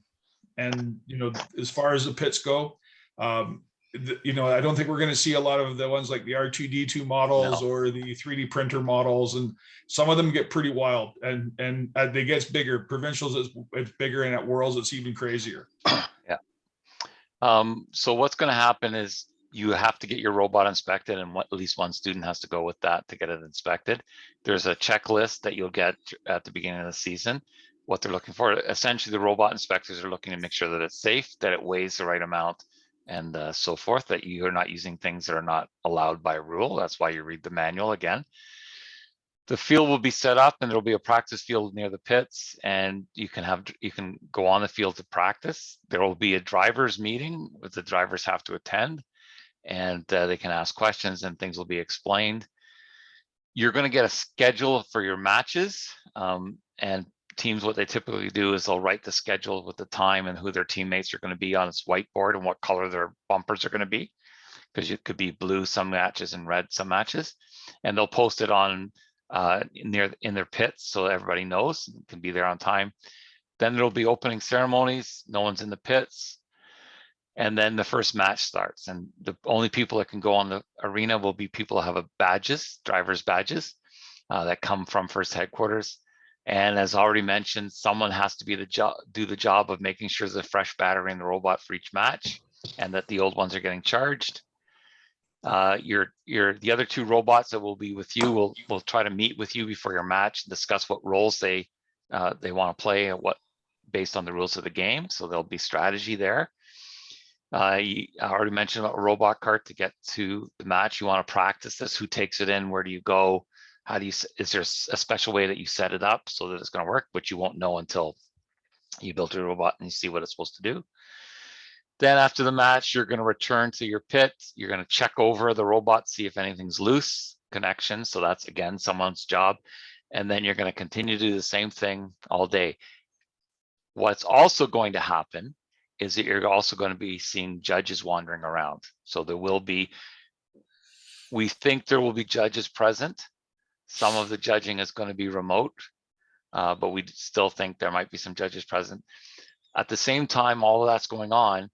as far as the pits go, I don't think we're going to see a lot of the ones like the R2D2 models or the 3D printer models, and some of them get pretty wild, and they get bigger. Provincials it's bigger, and at Worlds it's even crazier. So what's going to happen is you have to get your robot inspected, and at least one student has to go with that to get it inspected. There's a checklist that you'll get at the beginning of the season, what they're looking for. Essentially, the robot inspectors are looking to make sure that it's safe, that it weighs the right amount, and so forth, that you're not using things that are not allowed by rule. That's why you read the manual again. The field will be set up, and there'll be a practice field near the pits, and you can go on the field to practice. There will be a drivers meeting that the drivers have to attend, and they can ask questions and things will be explained. You're going to get a schedule for your matches, and teams, what they typically do is they'll write the schedule with the time and who their teammates are going to be on its whiteboard and what color their bumpers are going to be, because it could be blue some matches and red some matches, and they'll post it on in their pits so everybody knows and can be there on time. Then there'll be opening ceremonies. No one's in the pits, and then the first match starts, and the only people that can go on the arena will be people who have badges, driver's badges, that come from first headquarters. And as already mentioned, someone has to be do the job of making sure there's a fresh battery in the robot for each match, and that the old ones are getting charged. The other 2 robots that will be with you will try to meet with you before your match and discuss what roles they want to play and what based on the rules of the game. So there'll be strategy there. I already mentioned about a robot cart to get to the match. You want to practice this. Who takes it in? Where do you go? How do you, is there a special way that you set it up so that it's going to work, but you won't know until you build your robot and you see what it's supposed to do. Then after the match, you're going to return to your pit. You're going to check over the robot, see if anything's loose connection. So that's, again, someone's job. And then you're going to continue to do the same thing all day. What's also going to happen is that you're also going to be seeing judges wandering around. So there will be, we think there will be judges present. Some of the judging is going to be remote, but we still think there might be some judges present. At the same time, all of that's going on,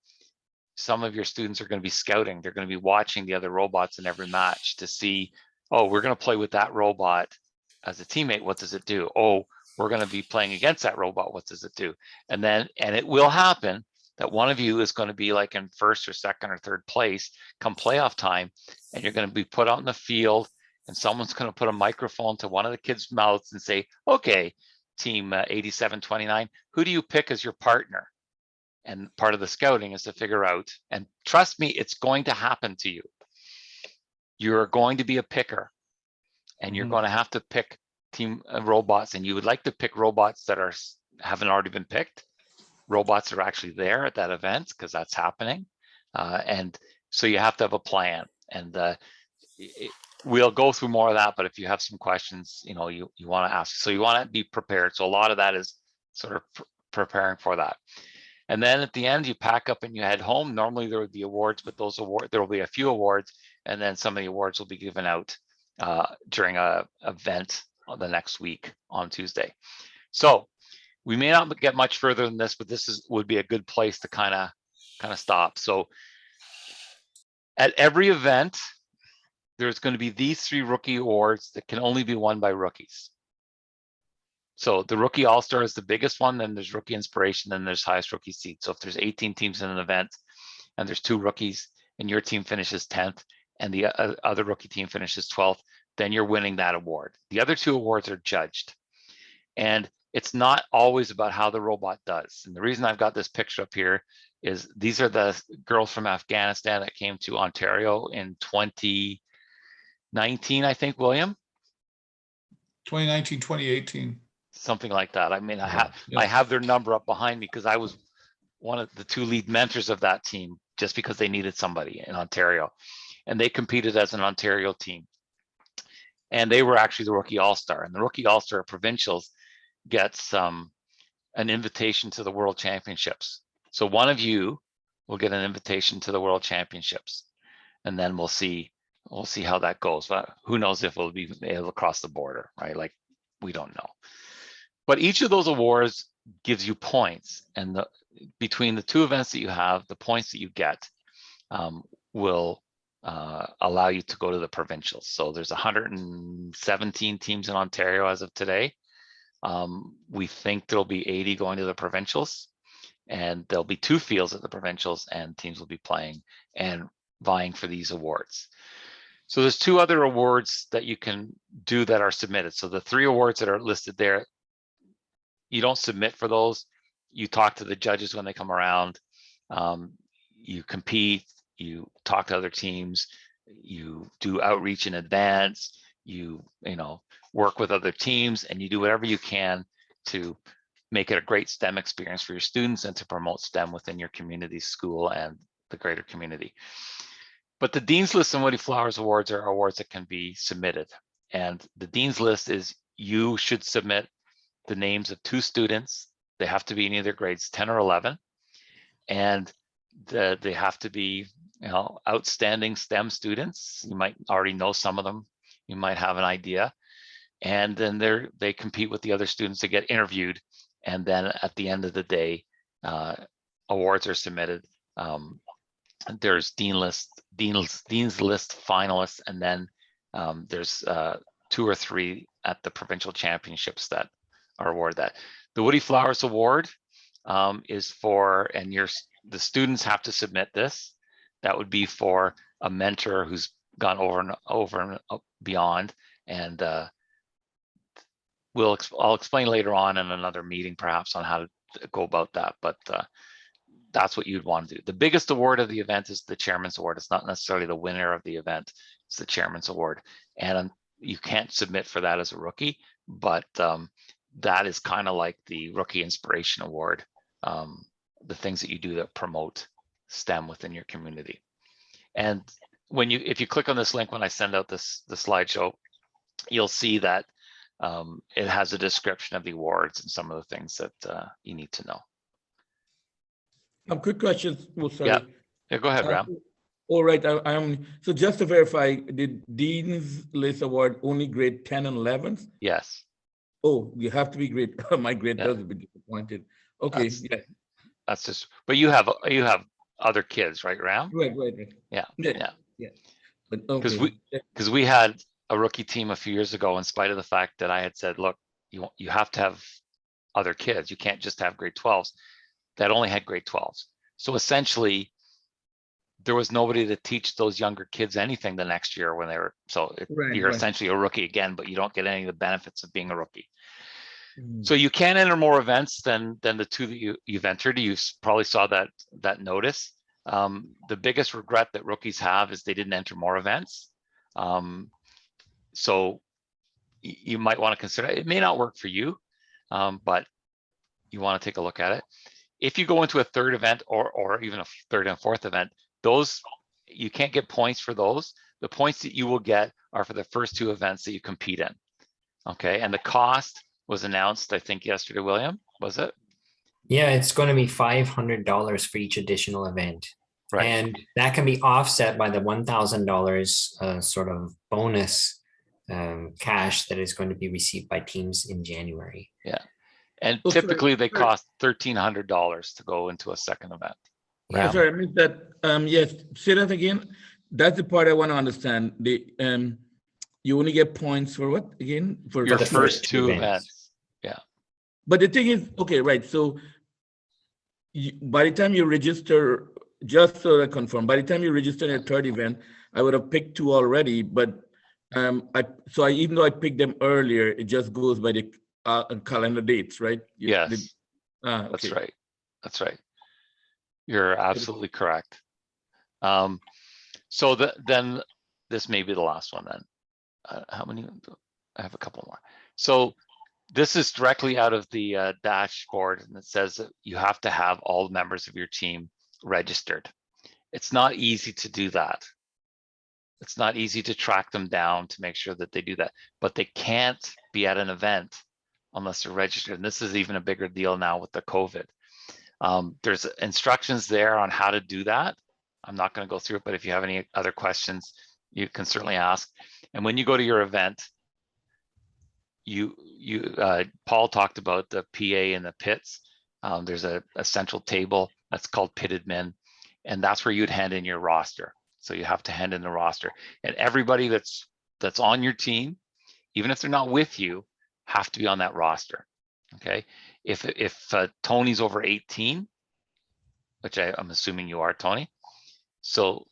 some of your students are going to be scouting. They're going to be watching the other robots in every match to see, oh, we're going to play with that robot as a teammate. What does it do? Oh, we're going to be playing against that robot. What does it do? And it will happen that one of you is going to be like in first or second or third place come playoff time, and you're going to be put out in the field, and someone's going to put a microphone to one of the kids' mouths and say, okay, team 8729, who do you pick as your partner? And part of the scouting is to figure out, and trust me, it's going to happen to you. You're going to be a picker, and you're going to have to pick team robots, and you would like to pick robots that haven't already been picked, robots that are actually there at that event, because that's happening. And so you have to have a plan, and we'll go through more of that, but if you have some questions, you want to ask. So you want to be prepared. So a lot of that is sort of preparing for that. And then at the end, you pack up and you head home. Normally there would be awards, but those awards, there will be a few awards, and then some of the awards will be given out during a event the next week on Tuesday. So we may not get much further than this, but this would be a good place to kind of stop. So at every event, there's going to be these 3 rookie awards that can only be won by rookies. So the Rookie All-Star is the biggest one, then there's Rookie Inspiration, then there's Highest Rookie Seed. So if there's 18 teams in an event and there's 2 rookies and your team finishes 10th and the other rookie team finishes 12th, then you're winning that award. The other 2 awards are judged. And it's not always about how the robot does. And the reason I've got this picture up here is these are the girls from Afghanistan that came to Ontario in 2019, I think, William? 2019, 2018. Something like that. I mean, I have their number up behind me because I was one of the 2 lead mentors of that team just because they needed somebody in Ontario. And they competed as an Ontario team. And they were actually the Rookie All-Star. And the Rookie All-Star Provincials gets an invitation to the World Championships. So one of you will get an invitation to the World Championships. And then we'll see how that goes. But who knows if we'll be able to cross the border, right? Like, we don't know. But each of those awards gives you points, and between the 2 events that you have, the points that you get will allow you to go to the provincials. So there's 117 teams in Ontario as of today. We think there'll be 80 going to the provincials, and there'll be 2 fields at the provincials, and teams will be playing and vying for these awards. So there's 2 other awards that you can do that are submitted. So the 3 awards that are listed there, you don't submit for those. You talk to the judges when they come around. You compete, you talk to other teams, you do outreach in advance, you work with other teams, and you do whatever you can to make it a great STEM experience for your students and to promote STEM within your community, school, and the greater community. But the Dean's List and Woody Flowers Awards are awards that can be submitted. And the Dean's List is you should submit the names of 2 students. They have to be in either grades 10 or 11. And they have to be outstanding STEM students. You might already know some of them. You might have an idea. And then they compete with the other students to get interviewed. And then at the end of the day, awards are submitted. There's Dean's List finalists, and then there's 2 or 3 at the provincial championships that are awarded that. The Woody Flowers Award is for, and the students have to submit this. That would be for a mentor who's gone over and beyond, and I'll explain later on in another meeting perhaps on how to go about that, but that's what you'd want to do. The biggest award of the event is the Chairman's Award. It's not necessarily the winner of the event, it's the Chairman's Award. And you can't submit for that as a rookie, but that is kind of like the Rookie Inspiration Award, the things that you do that promote STEM within your community. And if you click on this link when I send out the slideshow, you'll see that it has a description of the awards and some of the things that you need to know. Quick questions. Oh, sorry. Yeah, go ahead, Ram. All right. So just to verify, the Dean's List Award only grade 10 and 11th? Yes. Oh, you have to be grade. My grade does be disappointed. Okay. That's just. But you have other kids, right, Ram? Right. Yeah. But because we had a rookie team a few years ago, in spite of the fact that I had said, look, you have to have other kids. You can't just have grade 12s. That only had grade 12s. So essentially, there was nobody to teach those younger kids anything the next year when they were, you're essentially a rookie again, but you don't get any of the benefits of being a rookie. So you can enter more events than the two that you've entered. You probably saw that notice. The biggest regret that rookies have is they didn't enter more events. So you might want to consider it. It may not work for you, but you want to take a look at it. If you go into a third event or even a third and fourth event, those you can't get points for those. The points that you will get are for the first two events that you compete in. Okay, and the cost was announced, I think, yesterday, William, was it? Yeah, it's going to be $500 for each additional event. Right. And that can be offset by the $1,000 sort of bonus cash that is going to be received by teams in January. Yeah. And typically they cost $1,300 to go into a second event. Yeah, sorry, I missed that. Yes, say that again. That's the part I want to understand. You only get points for what again? For your first two events. Yeah. But the thing is, okay, right. So by the time you register, just so I confirm, by the time you register your third event, I would have picked two already. But even though I picked them earlier, it just goes by the calendar dates, right? Yes. Okay. That's right. That's right. You're absolutely correct. So then this may be the last one then. How many? I have a couple more. So this is directly out of the dashboard, and it says that you have to have all the members of your team registered. It's not easy to do that. It's not easy to track them down to make sure that they do that, but they can't be at an event unless they're registered. And this is even a bigger deal now with the COVID. There's instructions there on how to do that. I'm not going to go through it, but if you have any other questions, you can certainly ask. And when you go to your event, Paul talked about the PA and the pits. There's a central table that's called pit admin, and that's where you'd hand in your roster. So you have to hand in the roster, and everybody that's on your team, even if they're not with you, have to be on that roster. Okay. If Tony's over 18, which I'm assuming you are, Tony. So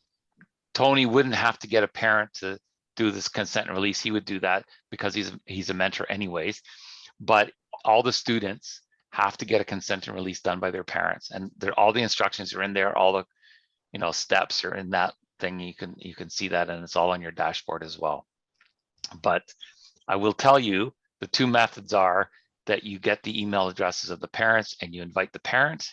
Tony wouldn't have to get a parent to do this consent and release. He would do that because he's a mentor anyways. But all the students have to get a consent and release done by their parents, and all the instructions are in there. All the steps are in that thing. You can see that, and it's all on your dashboard as well. But I will tell you, the two methods are that you get the email addresses of the parents and you invite the parent.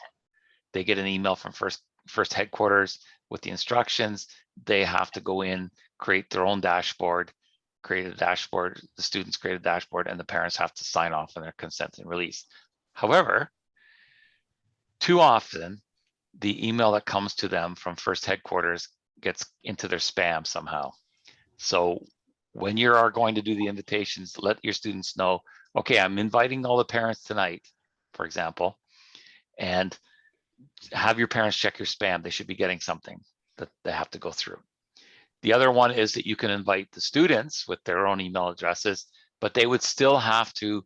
They get an email from first headquarters with the instructions. They have to go in, create their own dashboard, create a dashboard. The students create a dashboard, and the parents have to sign off on their consent and release. However, too often, the email that comes to them from first headquarters gets into their spam somehow. So when you are going to do the invitations, let your students know, okay, I'm inviting all the parents tonight, for example, and have your parents check your spam. They should be getting something that they have to go through. The other one is that you can invite the students with their own email addresses, but they would still have to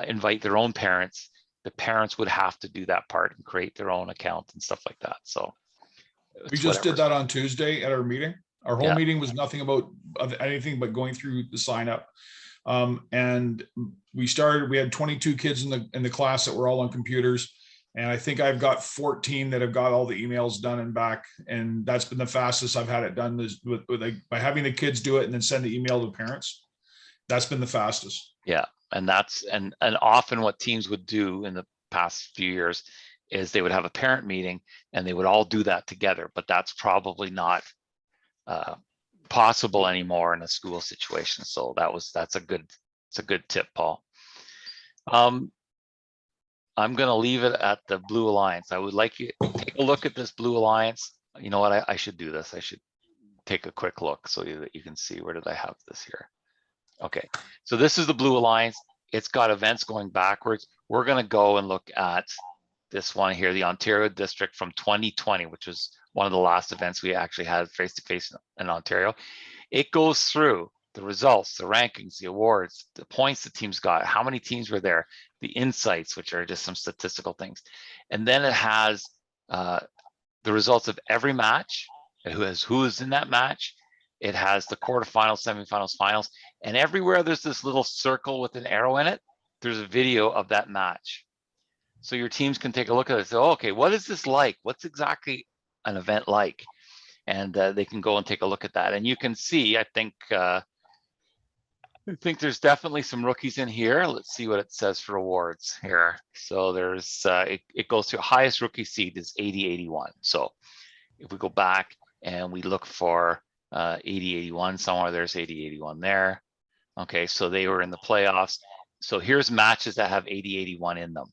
invite their own parents. The parents would have to do that part and create their own account and stuff like that. So we just did that on Tuesday at our meeting. Our whole meeting was nothing about anything but going through the sign up. And we had 22 kids in the class that were all on computers. And I think I've got 14 that have got all the emails done and back. And that's been the fastest I've had it done, is by having the kids do it and then send the email to the parents. That's been the fastest. Yeah, and that's and often what teams would do in the past few years is they would have a parent meeting and they would all do that together, but that's probably not possible anymore in a school situation. So that's a good tip, Paul. I'm going to leave it at the Blue Alliance. I would like you to take a look at this Blue Alliance. You know what? I should do this. I should take a quick look so that you can see, where did I have this here? Okay, so this is the Blue Alliance. It's got events going backwards. We're going to go and look at this one here, the Ontario District from 2020, which was one of the last events we actually had face-to-face in Ontario. It goes through the results, the rankings, the awards, the points the teams got, how many teams were there, the insights, which are just some statistical things. And then it has the results of every match, who is in that match. It has the quarterfinals, semifinals, finals, and everywhere there's this little circle with an arrow in it, there's a video of that match. So your teams can take a look at it and say, oh, okay, what is this like? What's exactly an event like? And they can go and take a look at that. And you can see, I think there's definitely some rookies in here. Let's see what it says for awards here. So there's, it goes to highest rookie seed is 80-81. So if we go back and we look for 80-81 somewhere, there's 80-81 there. Okay, so they were in the playoffs. So here's matches that have 80-81 in them.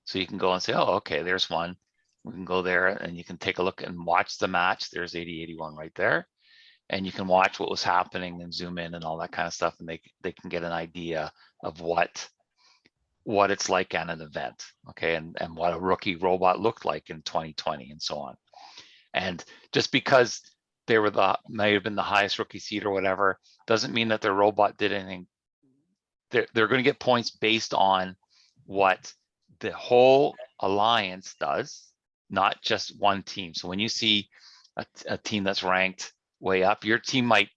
So you can go and say, oh, okay, there's one. We can go there and you can take a look and watch the match. There's 80-81 right there. And you can watch what was happening and zoom in and all that kind of stuff. And they can get an idea of what it's like at an event. Okay, and what a rookie robot looked like in 2020 and so on. And just because they were may have been the highest rookie seed or whatever, doesn't mean that their robot did anything. They're going to get points based on what the whole alliance does, not just one team. So when you see a team that's ranked way up, your team might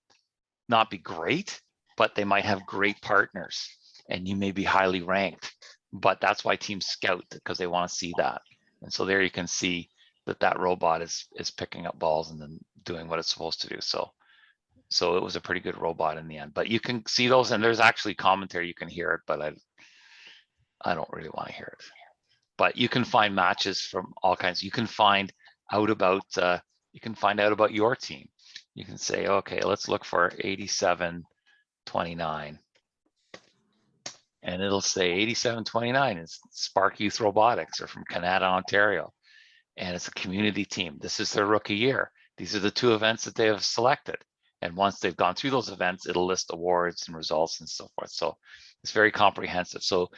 not be great, but they might have great partners and you may be highly ranked, but that's why teams scout, because they want to see that. And so there you can see that robot is picking up balls and then doing what it's supposed to do. So it was a pretty good robot in the end, but you can see those, and there's actually commentary, you can hear it, but I don't really want to hear it. But you can find matches from all kinds. You can find out about your team. You can say, okay, let's look for 87-29. And it'll say 87-29 is Spark Youth Robotics or from Canada, Ontario. And it's a community team. This is their rookie year. These are the 2 events that they have selected. And once they've gone through those events, it'll list awards and results and so forth. So it's very comprehensive. So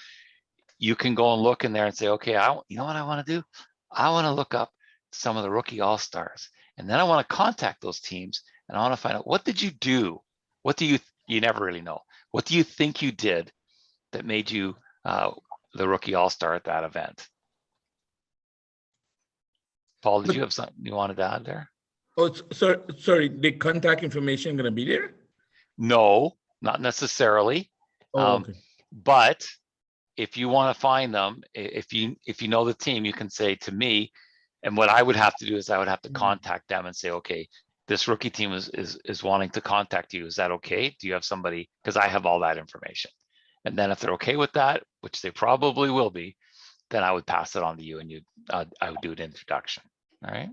you can go and look in there and say, okay, you know what I want to do? I want to look up some of the rookie all-stars. And then I want to contact those teams and I want to find out, what did you do? What do you never really know. What do you think you did that made you the rookie all-star at that event? Paul, did you have something you wanted to add there? Oh, sorry, the contact information going to be there? No, not necessarily. Oh, okay. But if you want to find them, if you know the team, you can say to me, and what I would have to do is I would have to contact them and say, okay, this rookie team is wanting to contact you. Is that okay? Do you have somebody? Because I have all that information. And then if they're okay with that, which they probably will be, then I would pass it on to you and I would do an introduction. All right.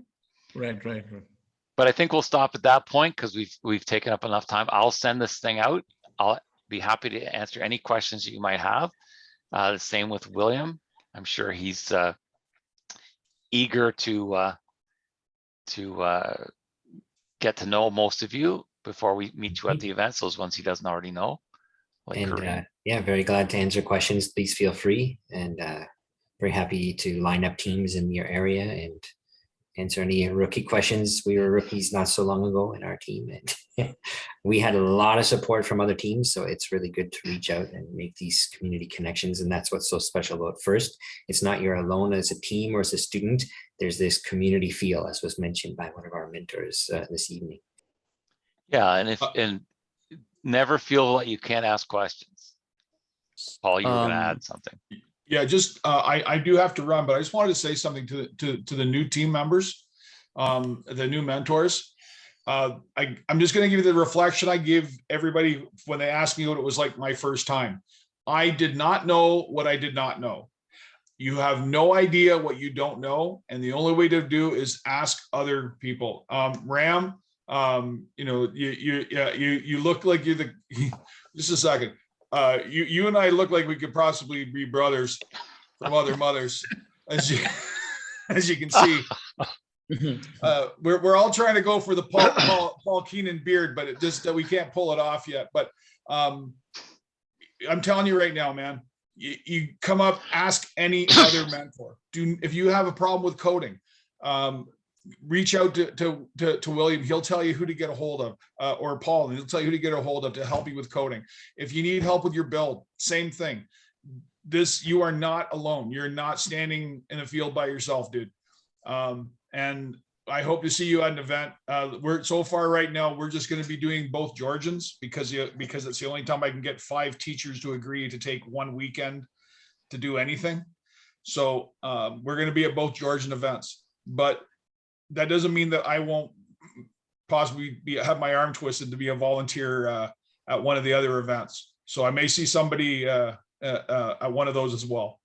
Right. But I think we'll stop at that point because we've taken up enough time. I'll send this thing out. I'll be happy to answer any questions that you might have. The same with William. I'm sure he's eager to get to know most of you before we meet you at the events, those ones he doesn't already know. Yeah, very glad to answer questions. Please feel free, and very happy to line up teams in your area and answer any rookie questions. We were rookies not so long ago in our team, and we had a lot of support from other teams. So it's really good to reach out and make these community connections. And that's what's so special about FIRST. It's not you're alone as a team or as a student. There's this community feel, as was mentioned by one of our mentors this evening. Yeah, and never feel like you can't ask questions. Paul, you were going to add something. Yeah, just I do have to run, but I just wanted to say something to the new team members, the new mentors. I'm just going to give you the reflection I give everybody when they ask me what it was like my first time. I did not know what I did not know. You have no idea what you don't know, and the only way to do is ask other people. Ram, you know, you look like you're the. Just a second. You and I look like we could possibly be brothers from other mothers, as you can see. We're all trying to go for the Paul Keenan beard, but it just we can't pull it off yet. But I'm telling you right now, man. You come up, ask any other mentor. If you have a problem with coding, reach out to William. He'll tell you who to get a hold of, or Paul, and he'll tell you who to get a hold of to help you with coding. If you need help with your build, same thing. You are not alone. You're not standing in a field by yourself, dude. And I hope to see you at an event. We're so far right now, we're just going to be doing both Georgians because it's the only time I can get 5 teachers to agree to take one weekend to do anything. So we're going to be at both Georgian events, but that doesn't mean that I won't possibly have my arm twisted to be a volunteer at one of the other events. So I may see somebody at one of those as well.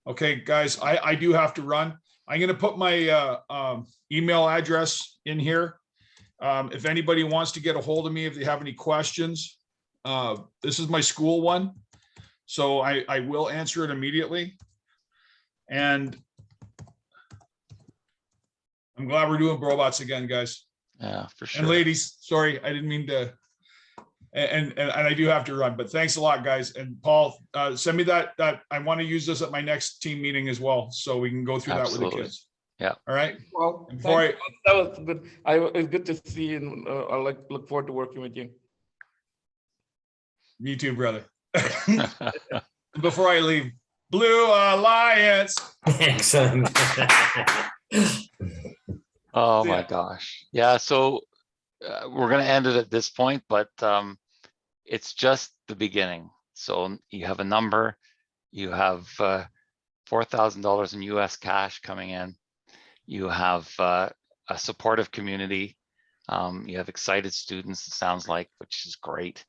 Okay, guys, I do have to run. I'm going to put my email address in here. If anybody wants to get a hold of me, if they have any questions, this is my school one. So I will answer it immediately. And I'm glad we're doing robots again, guys. Yeah, for sure. And ladies, sorry, I didn't mean to. And I do have to run, but thanks a lot, guys. And Paul, send me that I want to use this at my next team meeting as well, so we can go through Absolutely. that with the kids. Yeah. All right. Well, Before that was good. It's good to see you, and I look forward to working with you. You too, brother. Before I leave, Blue Alliance. Excellent. Oh my gosh. Yeah. So we're going to end it at this point, but it's just the beginning. So you have a number, you have $4,000 in US cash coming in. You have a supportive community. You have excited students, it sounds like, which is great.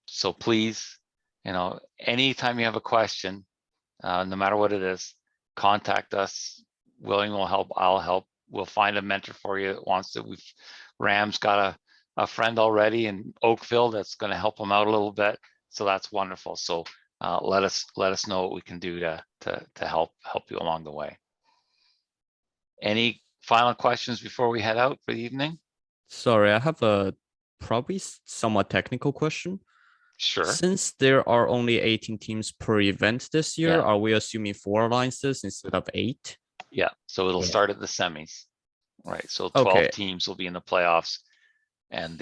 So please, you know, anytime you have a question, no matter what it is, contact us. William will help, I'll help. We'll find a mentor for you that wants to. Ram's got a friend already in Oakville that's going to help him out a little bit. So that's wonderful. So let us know what we can do to help you along the way. Any final questions before we head out for the evening? Sorry, I have a probably somewhat technical question. Sure. Since there are only 18 teams per event this year, Yeah. are we assuming 4 alliances instead of 8? Yeah. So it'll start at the semis, right? So 12 Okay. teams will be in the playoffs, and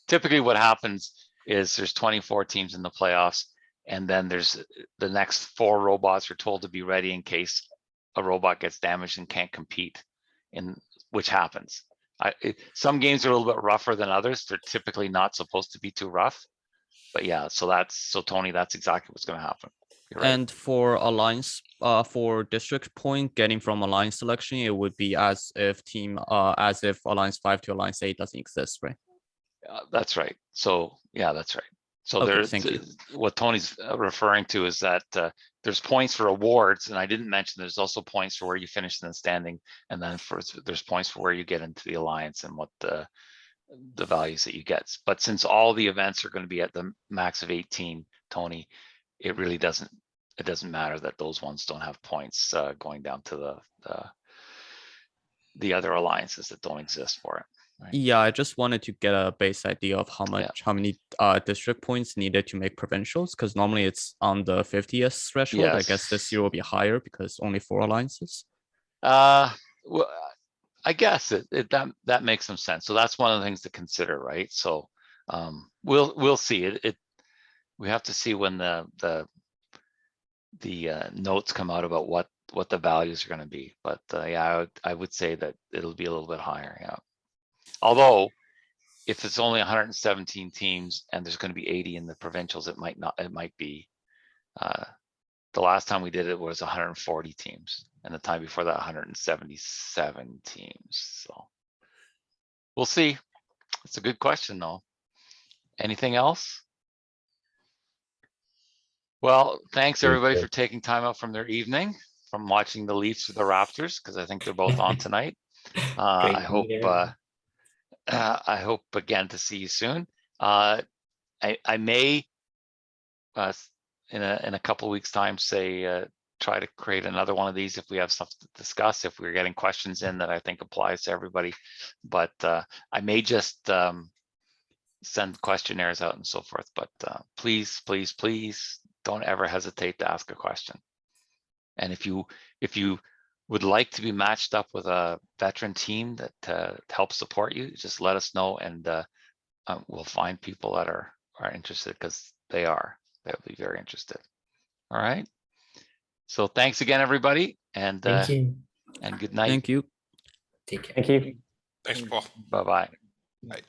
typically what happens is there's 24 teams in the playoffs, and then there's the next 4 robots are told to be ready in case a robot gets damaged and can't compete, which happens. Some games are a little bit rougher than others. They're typically not supposed to be too rough, but yeah. So Tony, that's exactly what's going to happen. You're right. And for alliance, for district point, getting from alliance selection, it would be as if alliance 5 to alliance 8 doesn't exist, right? That's right. So yeah, that's right. So Okay, what Tony's referring to is that there's points for awards, and I didn't mention there's also points for where you finish in the standing, and then there's points for where you get into the alliance and what the values that you get. But since all the events are going to be at the max of 18, Tony, it really doesn't matter that those ones don't have points going down to the other alliances that don't exist for it. Right? Yeah, I just wanted to get a base idea of how many district points needed to make provincials, because normally it's on the 50th threshold. Yes. I guess this year will be higher because only 4 alliances. Well, I guess that makes some sense. So that's one of the things to consider, right? So we'll see. We have to see when the notes come out about what the values are going to be. But yeah, I would say that it'll be a little bit higher. Yeah. Although if it's only 117 teams and there's going to be 80 in the provincials, it might be. The last time we did it was 140 teams, and the time before that 177 teams. So we'll see. That's a good question, though. Anything else? Well, thanks everybody for taking time out from their evening, from watching the Leafs or the Raptors, because I think they're both on tonight. Great to meet everyone. I hope again to see you soon. I may in a couple of weeks time say try to create another one of these if we have stuff to discuss, if we're getting questions in that I think applies to everybody. But I may just send questionnaires out and so forth. But please, please, please don't ever hesitate to ask a question. And if you would like to be matched up with a veteran team that helps support you, just let us know, and we'll find people that are interested, because they'll be very interested. All right. So thanks again, everybody, and Thank you. and good night. Thank you. Take care. Thank you. Thanks, Paul. Bye-bye. Bye.